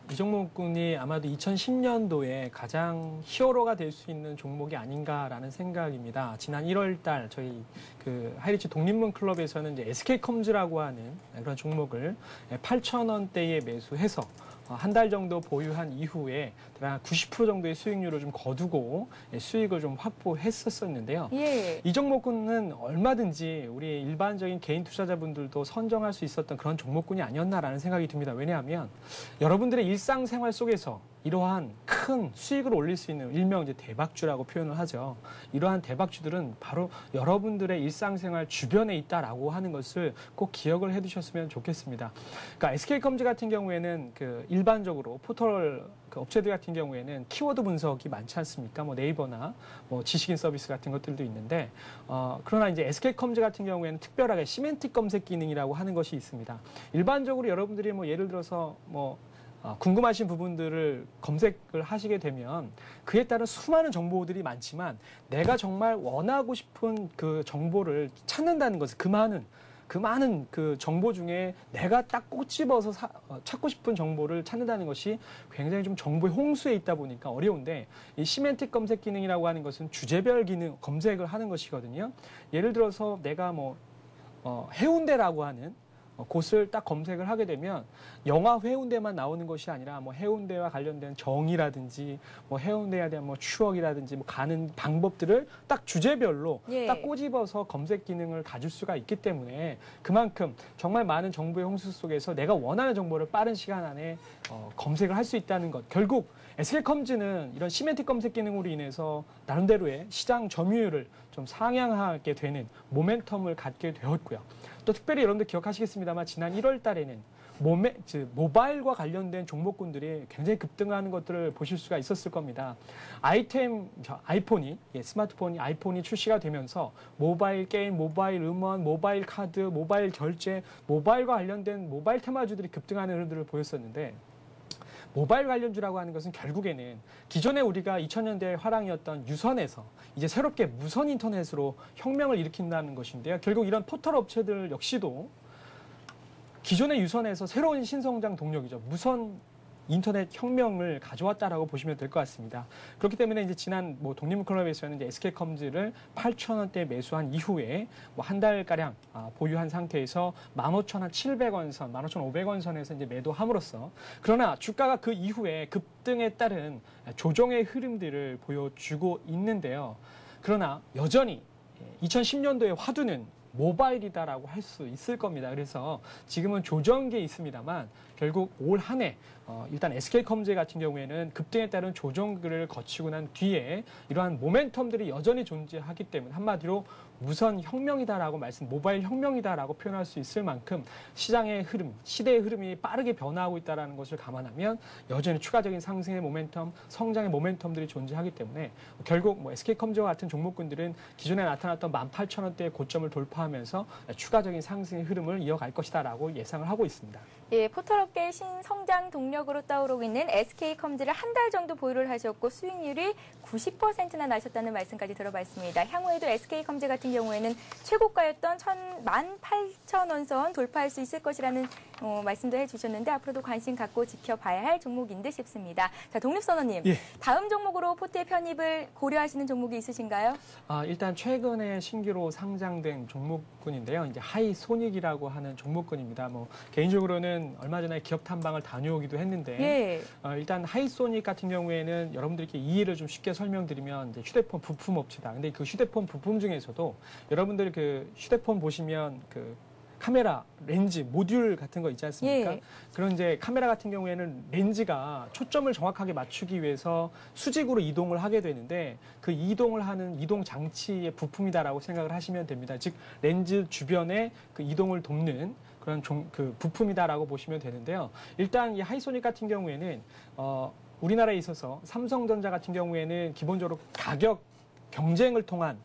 B: 이 종목군이 아마도 2010년도에 가장 히어로가 될 수 있는 종목이 아닌가라는 생각입니다. 지난 1월 달 저희 하이리치 독립문 클럽에서는 이제 SK컴즈라고 하는 그런 종목을 8,000원대에 매수해서 한 달 정도 보유한 이후에 대략 90% 정도의 수익률을 좀 거두고 수익을 좀 확보했었는데요.
A: 예.
B: 이 종목군은 얼마든지 우리 일반적인 개인 투자자분들도 선정할 수 있었던 그런 종목군이 아니었나라는 생각이 듭니다. 왜냐하면 여러분들의 일상생활 속에서 이러한 큰 수익을 올릴 수 있는 일명 이제 대박주라고 표현을 하죠. 이러한 대박주들은 바로 여러분들의 일상생활 주변에 있다라고 하는 것을 꼭 기억을 해두셨으면 좋겠습니다. 그러니까 SK컴즈 같은 경우에는 일반적으로 포털 업체들 같은 경우에는 키워드 분석이 많지 않습니까? 뭐 네이버나 뭐 지식인 서비스 같은 것들도 있는데 그러나 이제 SK컴즈 같은 경우에는 특별하게 시멘틱 검색 기능이라고 하는 것이 있습니다. 일반적으로 여러분들이 뭐 예를 들어서 궁금하신 부분들을 검색을 하시게 되면 그에 따른 수많은 정보들이 많지만 내가 정말 원하고 싶은 그 정보를 찾는다는 것은 그 많은 그 정보 중에 내가 딱 꼬집어서 찾고 싶은 정보를 찾는다는 것이 굉장히 좀 정보의 홍수에 있다 보니까 어려운데 이 시멘틱 검색 기능이라고 하는 것은 주제별 기능 검색을 하는 것이거든요. 예를 들어서 내가 해운대라고 하는 곳을 딱 검색을 하게 되면 영화 해운대만 나오는 것이 아니라 뭐 해운대와 관련된 정의라든지 뭐 해운대에 대한 뭐 추억이라든지 뭐 가는 방법들을 딱 주제별로 딱 꼬집어서 검색 기능을 가질 수가 있기 때문에 그만큼 정말 많은 정보의 홍수 속에서 내가 원하는 정보를 빠른 시간 안에 검색을 할 수 있다는 것. 결국 SK컴즈는 이런 시멘틱 검색 기능으로 인해서 나름대로의 시장 점유율을 좀 상향하게 되는 모멘텀을 갖게 되었고요. 또 특별히 여러분들 기억하시겠습니다만 지난 1월 달에는 모바일과 관련된 종목군들이 굉장히 급등하는 것들을 보실 수가 있었을 겁니다. 스마트폰이 아이폰이 출시가 되면서 모바일 게임, 모바일 음원, 모바일 카드, 모바일 결제, 모바일과 관련된 모바일 테마주들이 급등하는 흐름들을 보였었는데 모바일 관련주라고 하는 것은 결국에는 기존에 우리가 2000년대의 화랑이었던 유선에서 이제 새롭게 무선 인터넷으로 혁명을 일으킨다는 것인데요. 결국 이런 포털 업체들 역시도 기존의 유선에서 새로운 신성장 동력이죠. 무선 인터넷 혁명을 가져왔다라고 보시면 될 것 같습니다. 그렇기 때문에 이제 지난 독립문 클럽에서는 이제 SK컴즈를 8,000원대에 매수한 이후에 한 달가량 보유한 상태에서 15,700원 선, 15,500원 선에서 이제 매도함으로써 그러나 주가가 그 이후에 급등에 따른 조정의 흐름들을 보여주고 있는데요. 그러나 여전히 2010년도의 화두는 모바일이다라고 할 수 있을 겁니다. 그래서 지금은 조정기에 있습니다만 결국 올 한 해 일단 SK컴즈 같은 경우에는 급등에 따른 조정기를 거치고 난 뒤에 이러한 모멘텀들이 여전히 존재하기 때문에 한마디로 무선 혁명이다라고 모바일 혁명이다라고 표현할 수 있을 만큼 시장의 흐름, 시대의 흐름이 빠르게 변화하고 있다는 것을 감안하면 여전히 추가적인 상승의 모멘텀, 성장의 모멘텀들이 존재하기 때문에 결국 SK컴즈와 같은 종목군들은 기존에 나타났던 18,000원대의 고점을 돌파하면서 추가적인 상승의 흐름을 이어갈 것이다라고 예상을 하고 있습니다.
A: 예, 포털업계의 신성장 동력으로 떠오르고 있는 SK컴즈를 한 달 정도 보유를 하셨고 수익률이 90%나 나셨다는 말씀까지 들어봤습니다. 향후에도 SK컴즈 같은 경우에는 최고가였던 18,000원 선 돌파할 수 있을 것이라는 말씀도 해주셨는데 앞으로도 관심 갖고 지켜봐야 할 종목인 듯 싶습니다. 자, 독립선언님,
B: 예.
A: 다음 종목으로 포트에 편입을 고려하시는 종목이 있으신가요?
B: 일단 최근에 신규로 상장된 종목군인데요. 이제 하이소닉이라고 하는 종목군입니다. 개인적으로는 얼마 전에 기업 탐방을 다녀오기도 했는데
A: 예.
B: 일단 하이소닉 같은 경우에는 여러분들께 이해를 좀 쉽게 설명드리면 이제 휴대폰 부품 업체다. 근데 그 휴대폰 부품 중에서도 여러분들 휴대폰 보시면 카메라, 렌즈, 모듈 같은 거 있지 않습니까?
A: 예.
B: 그런 이제 카메라 같은 경우에는 렌즈가 초점을 정확하게 맞추기 위해서 수직으로 이동을 하게 되는데 그 이동을 하는 이동 장치의 부품이다라고 생각을 하시면 됩니다. 즉 렌즈 주변에 그 이동을 돕는 그런 부품이다라고 보시면 되는데요. 일단 이 하이소닉 같은 경우에는 우리나라에 있어서 삼성전자 같은 경우에는 기본적으로 가격 경쟁을 통한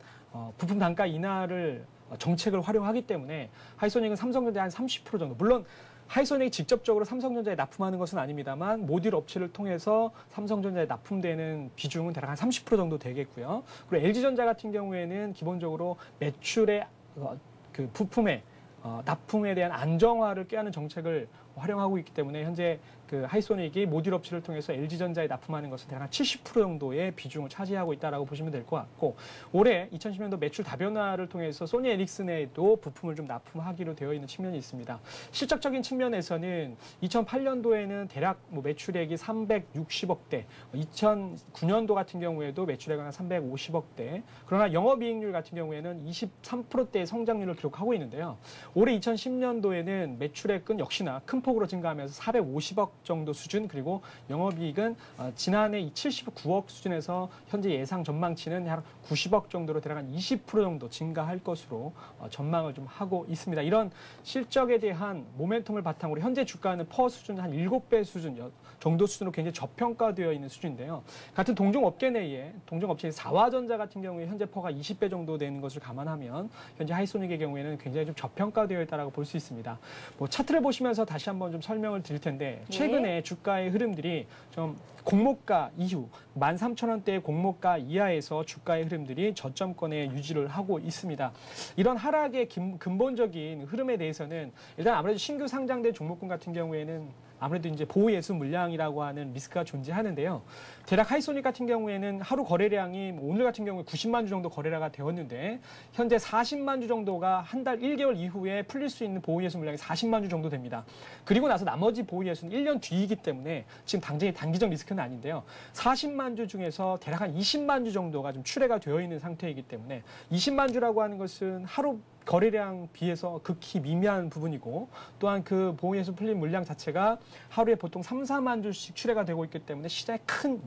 B: 부품 단가 인하를 정책을 활용하기 때문에 하이소닉은 삼성전자의 한 30% 정도. 물론 하이소닉이 직접적으로 삼성전자에 납품하는 것은 아닙니다만 모듈 업체를 통해서 삼성전자에 납품되는 비중은 대략 한 30% 정도 되겠고요. 그리고 LG전자 같은 경우에는 기본적으로 매출의 그 부품의 납품에 대한 안정화를 꾀하는 정책을 활용하고 있기 때문에 현재 그 하이소닉이 모듈 업체를 통해서 LG전자에 납품하는 것은 대략 한 70% 정도의 비중을 차지하고 있다라고 보시면 될 것 같고 올해 2010년도 매출 다변화를 통해서 소니 에릭슨에도 부품을 좀 납품하기로 되어 있는 측면이 있습니다. 실적적인 측면에서는 2008년도에는 대략 뭐 매출액이 360억대, 2009년도 같은 경우에도 매출액은 한 350억대, 그러나 영업이익률 같은 경우에는 23%대의 성장률을 기록하고 있는데요. 올해 2010년도에는 매출액은 역시나 큰 폭으로 증가하면서 450억 정도 수준, 그리고 영업이익은 지난해 79억 수준에서 현재 예상 전망치는 약 90억 정도로 대략 한 20% 정도 증가할 것으로 전망을 좀 하고 있습니다. 이런 실적에 대한 모멘텀을 바탕으로 현재 주가는 퍼 수준 한 7배 수준 정도 수준으로 굉장히 저평가되어 있는 수준인데요. 같은 동종업계 내에 동종업체인 사화전자 같은 경우에 현재 퍼가 20배 정도 되는 것을 감안하면 현재 하이소닉의 경우에는 굉장히 좀 저평가되어 있다고 볼 수 있습니다. 뭐 차트를 보시면서 다시 한번 좀 설명을 드릴 텐데 최근에 주가의 흐름들이 좀 공모가 이후 13,000원대의 공모가 이하에서 주가의 흐름들이 저점권에 유지를 하고 있습니다. 이런 하락의 근본적인 흐름에 대해서는 일단 아무래도 신규 상장된 종목군 같은 경우에는 아무래도 이제 보호예수 물량이라고 하는 리스크가 존재하는데요. 대략 하이소닉 같은 경우에는 하루 거래량이 오늘 같은 경우에 90만 주 정도 거래가 되었는데 현재 40만 주 정도가 한 달 1개월 이후에 풀릴 수 있는 보호예수 물량이 40만 주 정도 됩니다. 그리고 나서 나머지 보호예수는 1년 뒤이기 때문에 지금 당장의 단기적 리스크는 아닌데요. 40만 주 중에서 대략 한 20만 주 정도가 좀 출회가 되어 있는 상태이기 때문에 20만 주라고 하는 것은 하루 거래량 비해서 극히 미미한 부분이고 또한 그 보호예수 풀린 물량 자체가 하루에 보통 3, 4만 주씩 출회가 되고 있기 때문에 시장에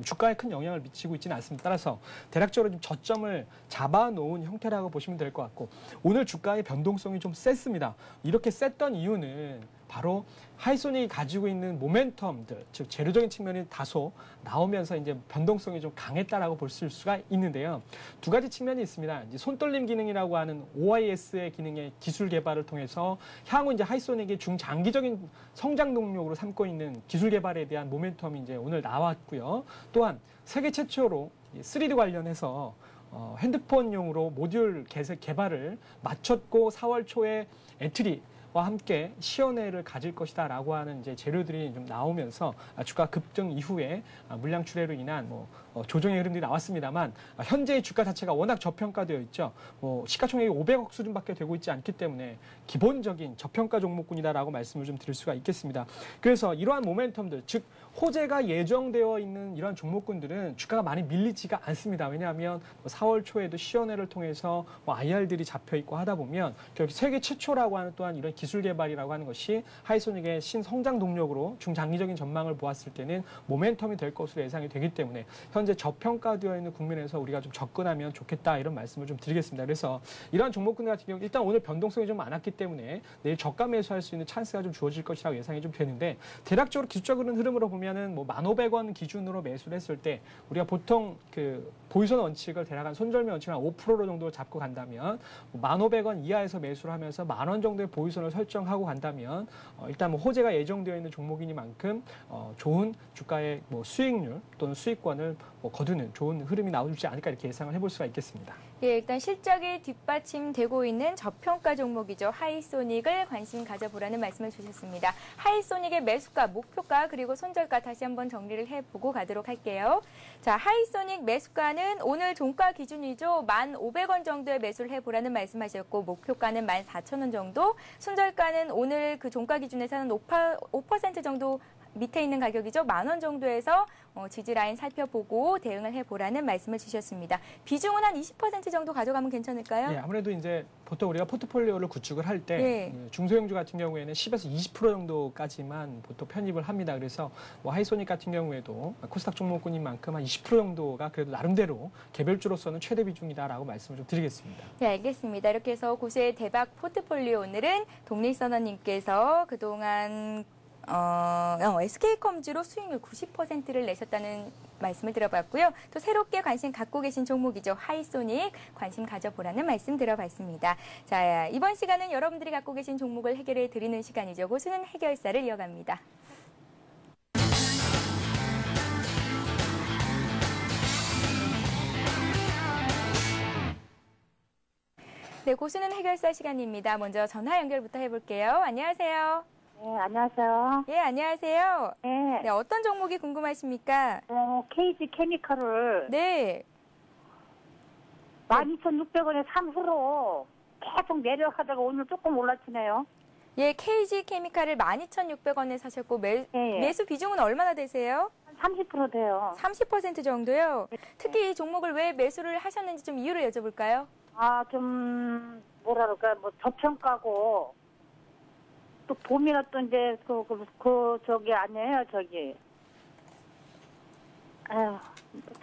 B: 주가에 큰 영향을 미치고 있지는 않습니다. 따라서 대략적으로 좀 저점을 잡아놓은 형태라고 보시면 될 것 같고 오늘 주가의 변동성이 좀 셌습니다. 이렇게 셌던 이유는 바로 하이소닉이 가지고 있는 모멘텀들, 즉 재료적인 측면이 다소 나오면서 이제 변동성이 좀 강했다라고 볼 수가 있는데요. 두 가지 측면이 있습니다. 이제 손떨림 기능이라고 하는 OIS의 기능의 기술 개발을 통해서 향후 이제 하이소닉이 중장기적인 성장 동력으로 삼고 있는 기술 개발에 대한 모멘텀이 이제 오늘 나왔고요. 또한 세계 최초로 3D 관련해서 핸드폰용으로 모듈 개발을 마쳤고 4월 초에 엔트리 와 함께 시연회를 가질 것이다라고 하는 이제 재료들이 좀 나오면서 주가 급등 이후에 물량 출회로 인한 조정의 흐름들이 나왔습니다만 현재의 주가 자체가 워낙 저평가되어 있죠. 시가총액이 500억 수준밖에 되고 있지 않기 때문에 기본적인 저평가 종목군이다라고 말씀을 좀 드릴 수가 있겠습니다. 그래서 이러한 모멘텀들, 즉 호재가 예정되어 있는 이러한 종목군들은 주가가 많이 밀리지가 않습니다. 왜냐하면 4월 초에도 시연회를 통해서 IR들이 잡혀 있고 하다 보면 결국 세계 최초라고 하는 또한 이런 기술 개발이라고 하는 것이 하이소닉의 신성장 동력으로 중장기적인 전망을 보았을 때는 모멘텀이 될 것으로 예상이 되기 때문에 현재 저평가되어 있는 국면에서 우리가 좀 접근하면 좋겠다 이런 말씀을 좀 드리겠습니다. 그래서 이러한 종목군들 같은 경우 일단 오늘 변동성이 좀 많았기 때문에 내일 저가 매수할 수 있는 찬스가 좀 주어질 것이라고 예상이 좀 되는데 대략적으로 기술적인 흐름으로 보면은 1,500원 기준으로 매수를 했을 때 우리가 보통 그 보유선 원칙을 대략 한 손절매 원칙을 한 5% 정도 잡고 간다면 1,500원 이하에서 매수를 하면서 10,000원 정도의 보유선을 설정하고 간다면 일단 호재가 예정되어 있는 종목이니만큼 좋은 주가의 수익률 또는 수익권을 거두는 좋은 흐름이 나오지 않을까 이렇게 예상을 해볼 수가 있겠습니다.
A: 예, 일단 실적이 뒷받침되고 있는 저평가 종목이죠. 하이소닉을 관심 가져보라는 말씀을 주셨습니다. 하이소닉의 매수가, 목표가 그리고 손절가 다시 한번 정리를 해보고 가도록 할게요. 자, 하이소닉 매수가는 오늘 종가 기준이죠. 1,500원 정도의 매수를 해보라는 말씀하셨고 목표가는 14,000원 정도, 손절가는 오늘 그 종가 기준에서는 5% 정도 밑에 있는 가격이죠. 10,000원 정도에서 지지 라인 살펴보고 대응을 해보라는 말씀을 주셨습니다. 비중은 한 20% 정도 가져가면 괜찮을까요?
B: 네, 아무래도 이제 보통 우리가 포트폴리오를 구축을 할 때 중소형주 같은 경우에는 10에서 20% 정도까지만 보통 편입을 합니다. 그래서 하이소닉 같은 경우에도 코스닥 종목군인 만큼 한 20% 정도가 그래도 나름대로 개별주로서는 최대 비중이다라고 말씀을 좀 드리겠습니다.
A: 네, 알겠습니다. 이렇게 해서 고세의 대박 포트폴리오 오늘은 동일선언님께서 그동안 SK컴즈로 수익률 90%를 내셨다는 말씀을 들어봤고요. 또 새롭게 관심 갖고 계신 종목이죠. 하이소닉 관심 가져보라는 말씀 들어봤습니다. 자, 이번 시간은 여러분들이 갖고 계신 종목을 해결해 드리는 시간이죠. 고수는 해결사를 이어갑니다. 네, 고수는 해결사 시간입니다. 먼저 전화 연결부터 해볼게요. 안녕하세요.
F: 네, 안녕하세요.
A: 예, 안녕하세요.
F: 네,
A: 네, 어떤 종목이 궁금하십니까?
F: KG 케미칼을
A: 네.
F: 12,600원에 산 후로 계속 내려가다가 오늘 조금 올라치네요.
A: 예, KG 케미칼을 12,600원에 사셨고
F: 예.
A: 매수 비중은 얼마나 되세요?
F: 한 30% 돼요.
A: 30% 정도요. 특히 이 종목을 왜 매수를 하셨는지 좀 이유를 여쭤볼까요?
F: 아, 좀 뭐라 그럴까, 뭐 저평가고 또 봄이나 또 이제 저기 아니에요, 저기. 아휴,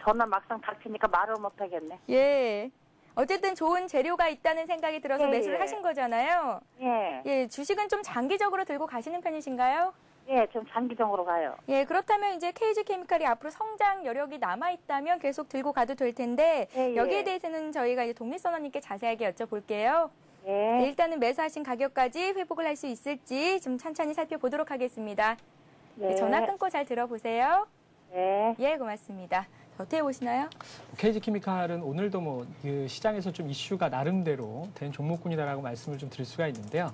F: 전화 막상 닥치니까 말을 못 하겠네.
A: 예. 어쨌든 좋은 재료가 있다는 생각이 들어서
F: 예,
A: 매수를
F: 예.
A: 하신 거잖아요.
F: 예,
A: 예, 주식은 좀 장기적으로 들고 가시는 편이신가요?
F: 예, 좀 장기적으로 가요.
A: 예, 그렇다면 이제 KG 케미칼이 앞으로 성장 여력이 남아있다면 계속 들고 가도 될 텐데,
F: 예, 예.
A: 여기에 대해서는 저희가 이제 독립선언님께 자세하게 여쭤볼게요.
F: 예,
A: 네, 일단은 매수하신 가격까지 회복을 할 수 있을지 좀 천천히 살펴보도록 하겠습니다. 네, 전화 끊고 잘 들어보세요.
F: 예.
A: 예, 고맙습니다. 어떻게 보시나요?
B: KG케미칼은 오늘도 그 시장에서 좀 이슈가 나름대로 된 종목군이다라고 말씀을 좀 드릴 수가 있는데요.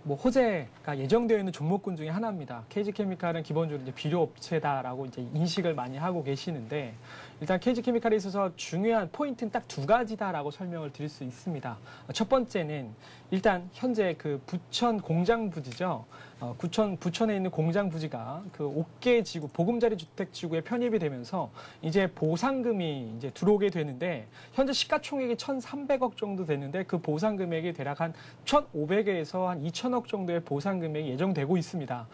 B: 호재가 예정되어 있는 종목군 중에 하나입니다. KG케미칼은 기본적으로 이제 비료업체다라고 이제 인식을 많이 하고 계시는데, 일단 KG케미칼에 있어서 중요한 포인트는 딱 두 가지다라고 설명을 드릴 수 있습니다. 첫 번째는 일단 현재 그 부천 공장 부지죠. 부천에 있는 공장 부지가 그 5개 지구, 보금자리 주택 지구에 편입이 되면서 이제 보상금이 이제 들어오게 되는데, 현재 시가총액이 1,300억 정도 되는데 그 보상 금액이 대략 한 1,500에서 한 2,000억 정도의 보상 금액이 예정되고 있습니다.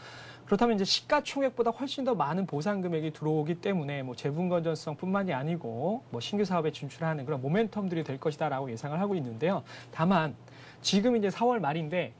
B: 그렇다면 이제 시가총액보다 훨씬 더 많은 보상 금액이 들어오기 때문에 재분 건전성뿐만이 아니고 신규 사업에 진출하는 그런 모멘텀들이 될 것이다라고 예상을 하고 있는데요. 다만 지금 이제 4월 말인데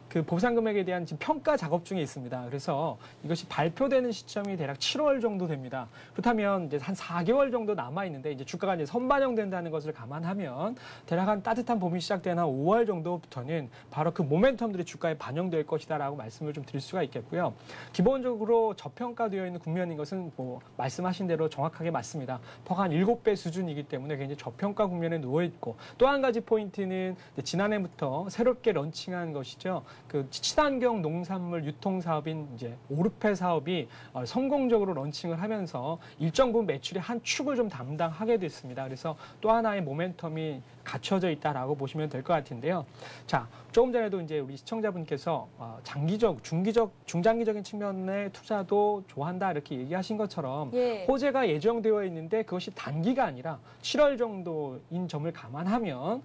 B: 그 보상 금액에 대한 지금 평가 작업 중에 있습니다. 그래서 이것이 발표되는 시점이 대략 7월 정도 됩니다. 그렇다면 이제 한 4개월 정도 남아 있는데 이제 주가가 이제 선반영된다는 것을 감안하면 대략 한 따뜻한 봄이 시작된 한 5월 정도부터는 바로 그 모멘텀들이 주가에 반영될 것이다라고 말씀을 좀 드릴 수가 있겠고요. 기본적으로 저평가되어 있는 국면인 것은 말씀하신 대로 정확하게 맞습니다. 퍼가 한 7배 수준이기 때문에 굉장히 저평가 국면에 누워 있고, 또 한 가지 포인트는 지난해부터 새롭게 런칭한 것이죠. 그 친환경 농산물 유통 사업인 이제 오르페 사업이 성공적으로 런칭을 하면서 일정 부분 매출의 한 축을 좀 담당하게 됐습니다. 그래서 또 하나의 모멘텀이 갖춰져 있다라고 보시면 될 것 같은데요. 자, 조금 전에도 이제 우리 시청자분께서 중장기적인 측면의 투자도 좋아한다 이렇게 얘기하신 것처럼 호재가 예정되어 있는데 그것이 단기가 아니라 7월 정도인 점을 감안하면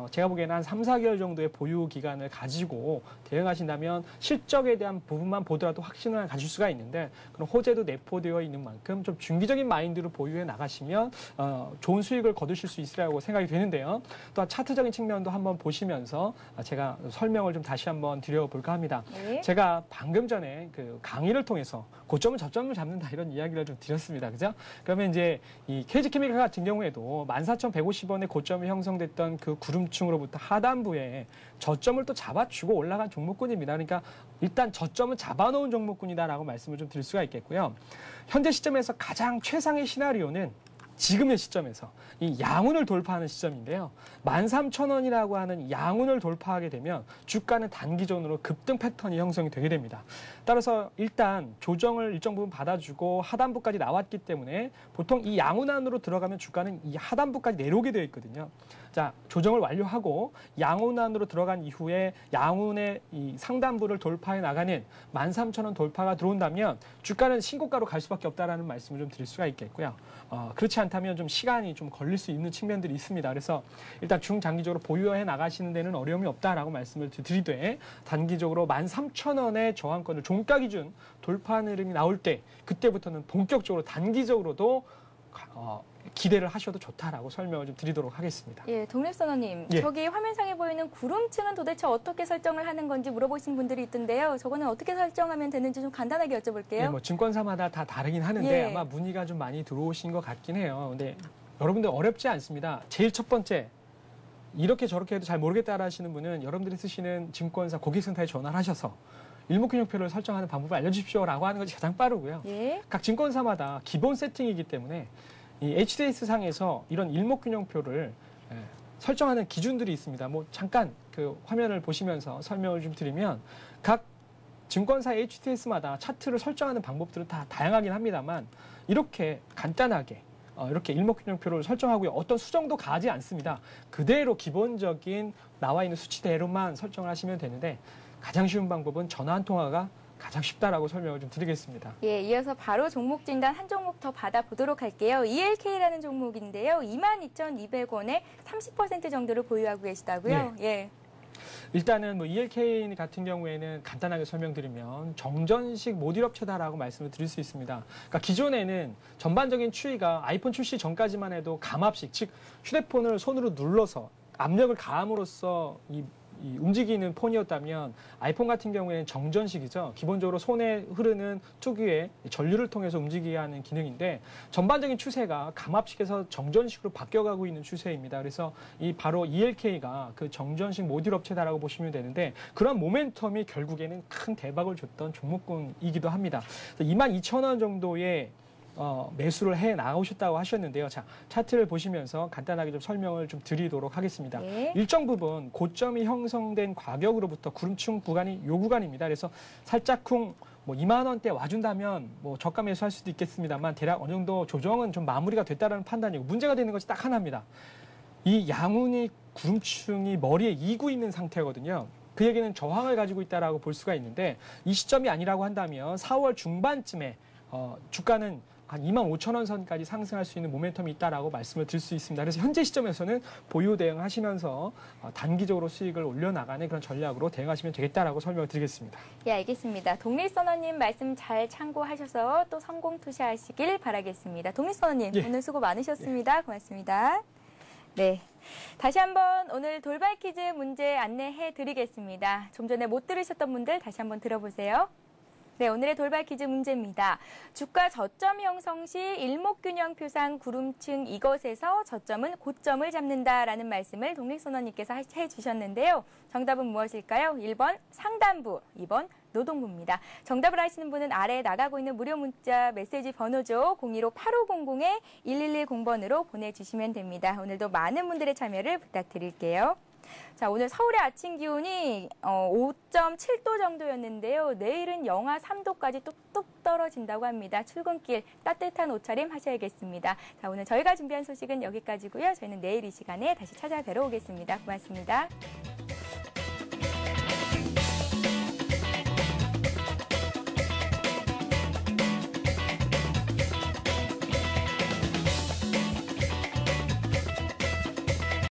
B: 제가 보기에는 한 3, 4개월 정도의 보유 기간을 가지고 대응하신다면 실적에 대한 부분만 보더라도 확신을 가질 수가 있는데, 그런 호재도 내포되어 있는 만큼 좀 중기적인 마인드로 보유해 나가시면 좋은 수익을 거두실 수 있으라고 생각이 되는데요. 또 차트적인 측면도 한번 보시면서 제가 설명을 좀 다시 한번 드려볼까 합니다.
A: 네.
B: 제가 방금 전에 그 강의를 통해서 고점은 저점을 잡는다 이런 이야기를 좀 드렸습니다. 그죠? 그러면 이제 이 KG케미칼 같은 경우에도 14,150원의 고점이 형성됐던 그 구름층으로부터 하단부에 저점을 또 잡아주고 올라간 종목군입니다. 그러니까 일단 저점은 잡아놓은 종목군이다라고 말씀을 좀 드릴 수가 있겠고요. 현재 시점에서 가장 최상의 시나리오는 지금의 시점에서 이 양운을 돌파하는 시점인데요. 13,000원이라고 하는 양운을 돌파하게 되면 주가는 단기전으로 급등 패턴이 형성이 되게 됩니다. 따라서 일단 조정을 일정 부분 받아주고 하단부까지 나왔기 때문에 보통 이 양운 안으로 들어가면 주가는 이 하단부까지 내려오게 되어 있거든요. 자, 조정을 완료하고 양운 안으로 들어간 이후에 양운의 이 상단부를 돌파해 나가는 13,000원 돌파가 들어온다면 주가는 신고가로 갈 수밖에 없다라는 말씀을 좀 드릴 수가 있겠고요. 그렇지 않다면 좀 시간이 좀 걸릴 수 있는 측면들이 있습니다. 그래서 일단 중장기적으로 보유해 나가시는 데는 어려움이 없다라고 말씀을 드리되, 단기적으로 13,000원의 저항권을 종가 기준 돌파하는 흐름이 나올 때 그때부터는 본격적으로 단기적으로도 기대를 하셔도 좋다라고 설명을 좀 드리도록 하겠습니다.
A: 예, 동립선원님,
B: 예.
A: 저기 화면상에 보이는 구름층은 도대체 어떻게 설정을 하는 건지 물어보신 분들이 있던데요. 저거는 어떻게 설정하면 되는지 좀 간단하게 여쭤볼게요.
B: 예, 뭐 증권사마다 다 다르긴 하는데
A: 예.
B: 아마 문의가 좀 많이 들어오신 것 같긴 해요. 근데 여러분들 어렵지 않습니다. 제일 첫 번째, 이렇게 저렇게 해도 잘 모르겠다 하시는 분은 여러분들이 쓰시는 증권사 고객센터에 전화를 하셔서 일목균형표를 설정하는 방법을 알려주십시오라고 하는 것이 가장 빠르고요.
A: 예.
B: 각 증권사마다 기본 세팅이기 때문에 이 HDS 상에서 이런 일목균형표를 설정하는 기준들이 있습니다. 뭐 잠깐 그 화면을 보시면서 설명을 좀 드리면 각 증권사 HTS마다 차트를 설정하는 방법들은 다 다양하긴 합니다만 이렇게 간단하게 이렇게 일목균형표를 설정하고요. 어떤 수정도 가하지 않습니다. 그대로 기본적인 나와 있는 수치대로만 설정을 하시면 되는데 가장 쉬운 방법은 전화 한 통화가 가장 쉽다라고 설명을 좀 드리겠습니다.
A: 예, 이어서 바로 종목 진단 한 종목 더 받아보도록 할게요. ELK라는 종목인데요. 22,200원에 30% 정도를 보유하고 계시다고요? 예.
B: 일단은 뭐 ELK 같은 경우에는 간단하게 설명드리면 정전식 모듈 업체다라고 말씀을 드릴 수 있습니다. 그러니까 기존에는 전반적인 추이가 아이폰 출시 전까지만 해도 감압식, 즉 휴대폰을 손으로 눌러서 압력을 가함으로써 이 움직이는 폰이었다면 아이폰 같은 경우에는 정전식이죠. 기본적으로 손에 흐르는 특유의 전류를 통해서 움직이게 하는 기능인데 전반적인 추세가 감압식에서 정전식으로 바뀌어가고 있는 추세입니다. 그래서 이 바로 ELK가 그 정전식 모듈 업체다라고 보시면 되는데 그런 모멘텀이 결국에는 큰 대박을 줬던 종목군이기도 합니다. 22,000원 정도의 매수를 해 나오셨다고 하셨는데요. 자, 차트를 보시면서 간단하게 좀 설명을 좀 드리도록 하겠습니다.
A: 네.
B: 일정 부분 고점이 형성된 가격으로부터 구름층 구간이 요 구간입니다. 그래서 살짝쿵 뭐 2만 원대 와준다면 뭐 저가 매수할 수도 있겠습니다만 대략 어느 정도 조정은 좀 마무리가 됐다라는 판단이고 문제가 되는 것이 딱 하나입니다. 이 양운이 구름층이 머리에 이고 있는 상태거든요. 그 얘기는 저항을 가지고 있다라고 볼 수가 있는데 이 시점이 아니라고 한다면 4월 중반쯤에 주가는 한 25,000원 선까지 상승할 수 있는 모멘텀이 있다라고 말씀을 드릴 수 있습니다. 그래서 현재 시점에서는 보유 대응하시면서 단기적으로 수익을 올려나가는 그런 전략으로 대응하시면 되겠다라고 설명을 드리겠습니다.
A: 예, 알겠습니다. 동립선원님 말씀 잘 참고하셔서 또 성공 투자하시길 바라겠습니다. 동립선원님,
B: 예.
A: 오늘 수고 많으셨습니다. 고맙습니다. 네. 다시 한번 오늘 돌발 퀴즈 문제 안내해 드리겠습니다. 좀 전에 못 들으셨던 분들 다시 한번 들어보세요. 네, 오늘의 돌발 퀴즈 문제입니다. 주가 저점 형성 시 일목균형표상 구름층 이것에서 저점은 고점을 잡는다라는 말씀을 동립선원님께서 해주셨는데요. 정답은 무엇일까요? 1번 상단부, 2번 노동부입니다. 정답을 아시는 분은 아래에 나가고 있는 무료 문자 메시지 번호죠. 015-8500-1110번으로 보내주시면 됩니다. 오늘도 많은 분들의 참여를 부탁드릴게요. 자, 오늘 서울의 아침 기온이 5.7도 정도였는데요. 내일은 영하 3도까지 뚝뚝 떨어진다고 합니다. 출근길 따뜻한 옷차림 하셔야겠습니다. 자, 오늘 저희가 준비한 소식은 여기까지고요. 저희는 내일 이 시간에 다시 찾아뵈러 오겠습니다. 고맙습니다.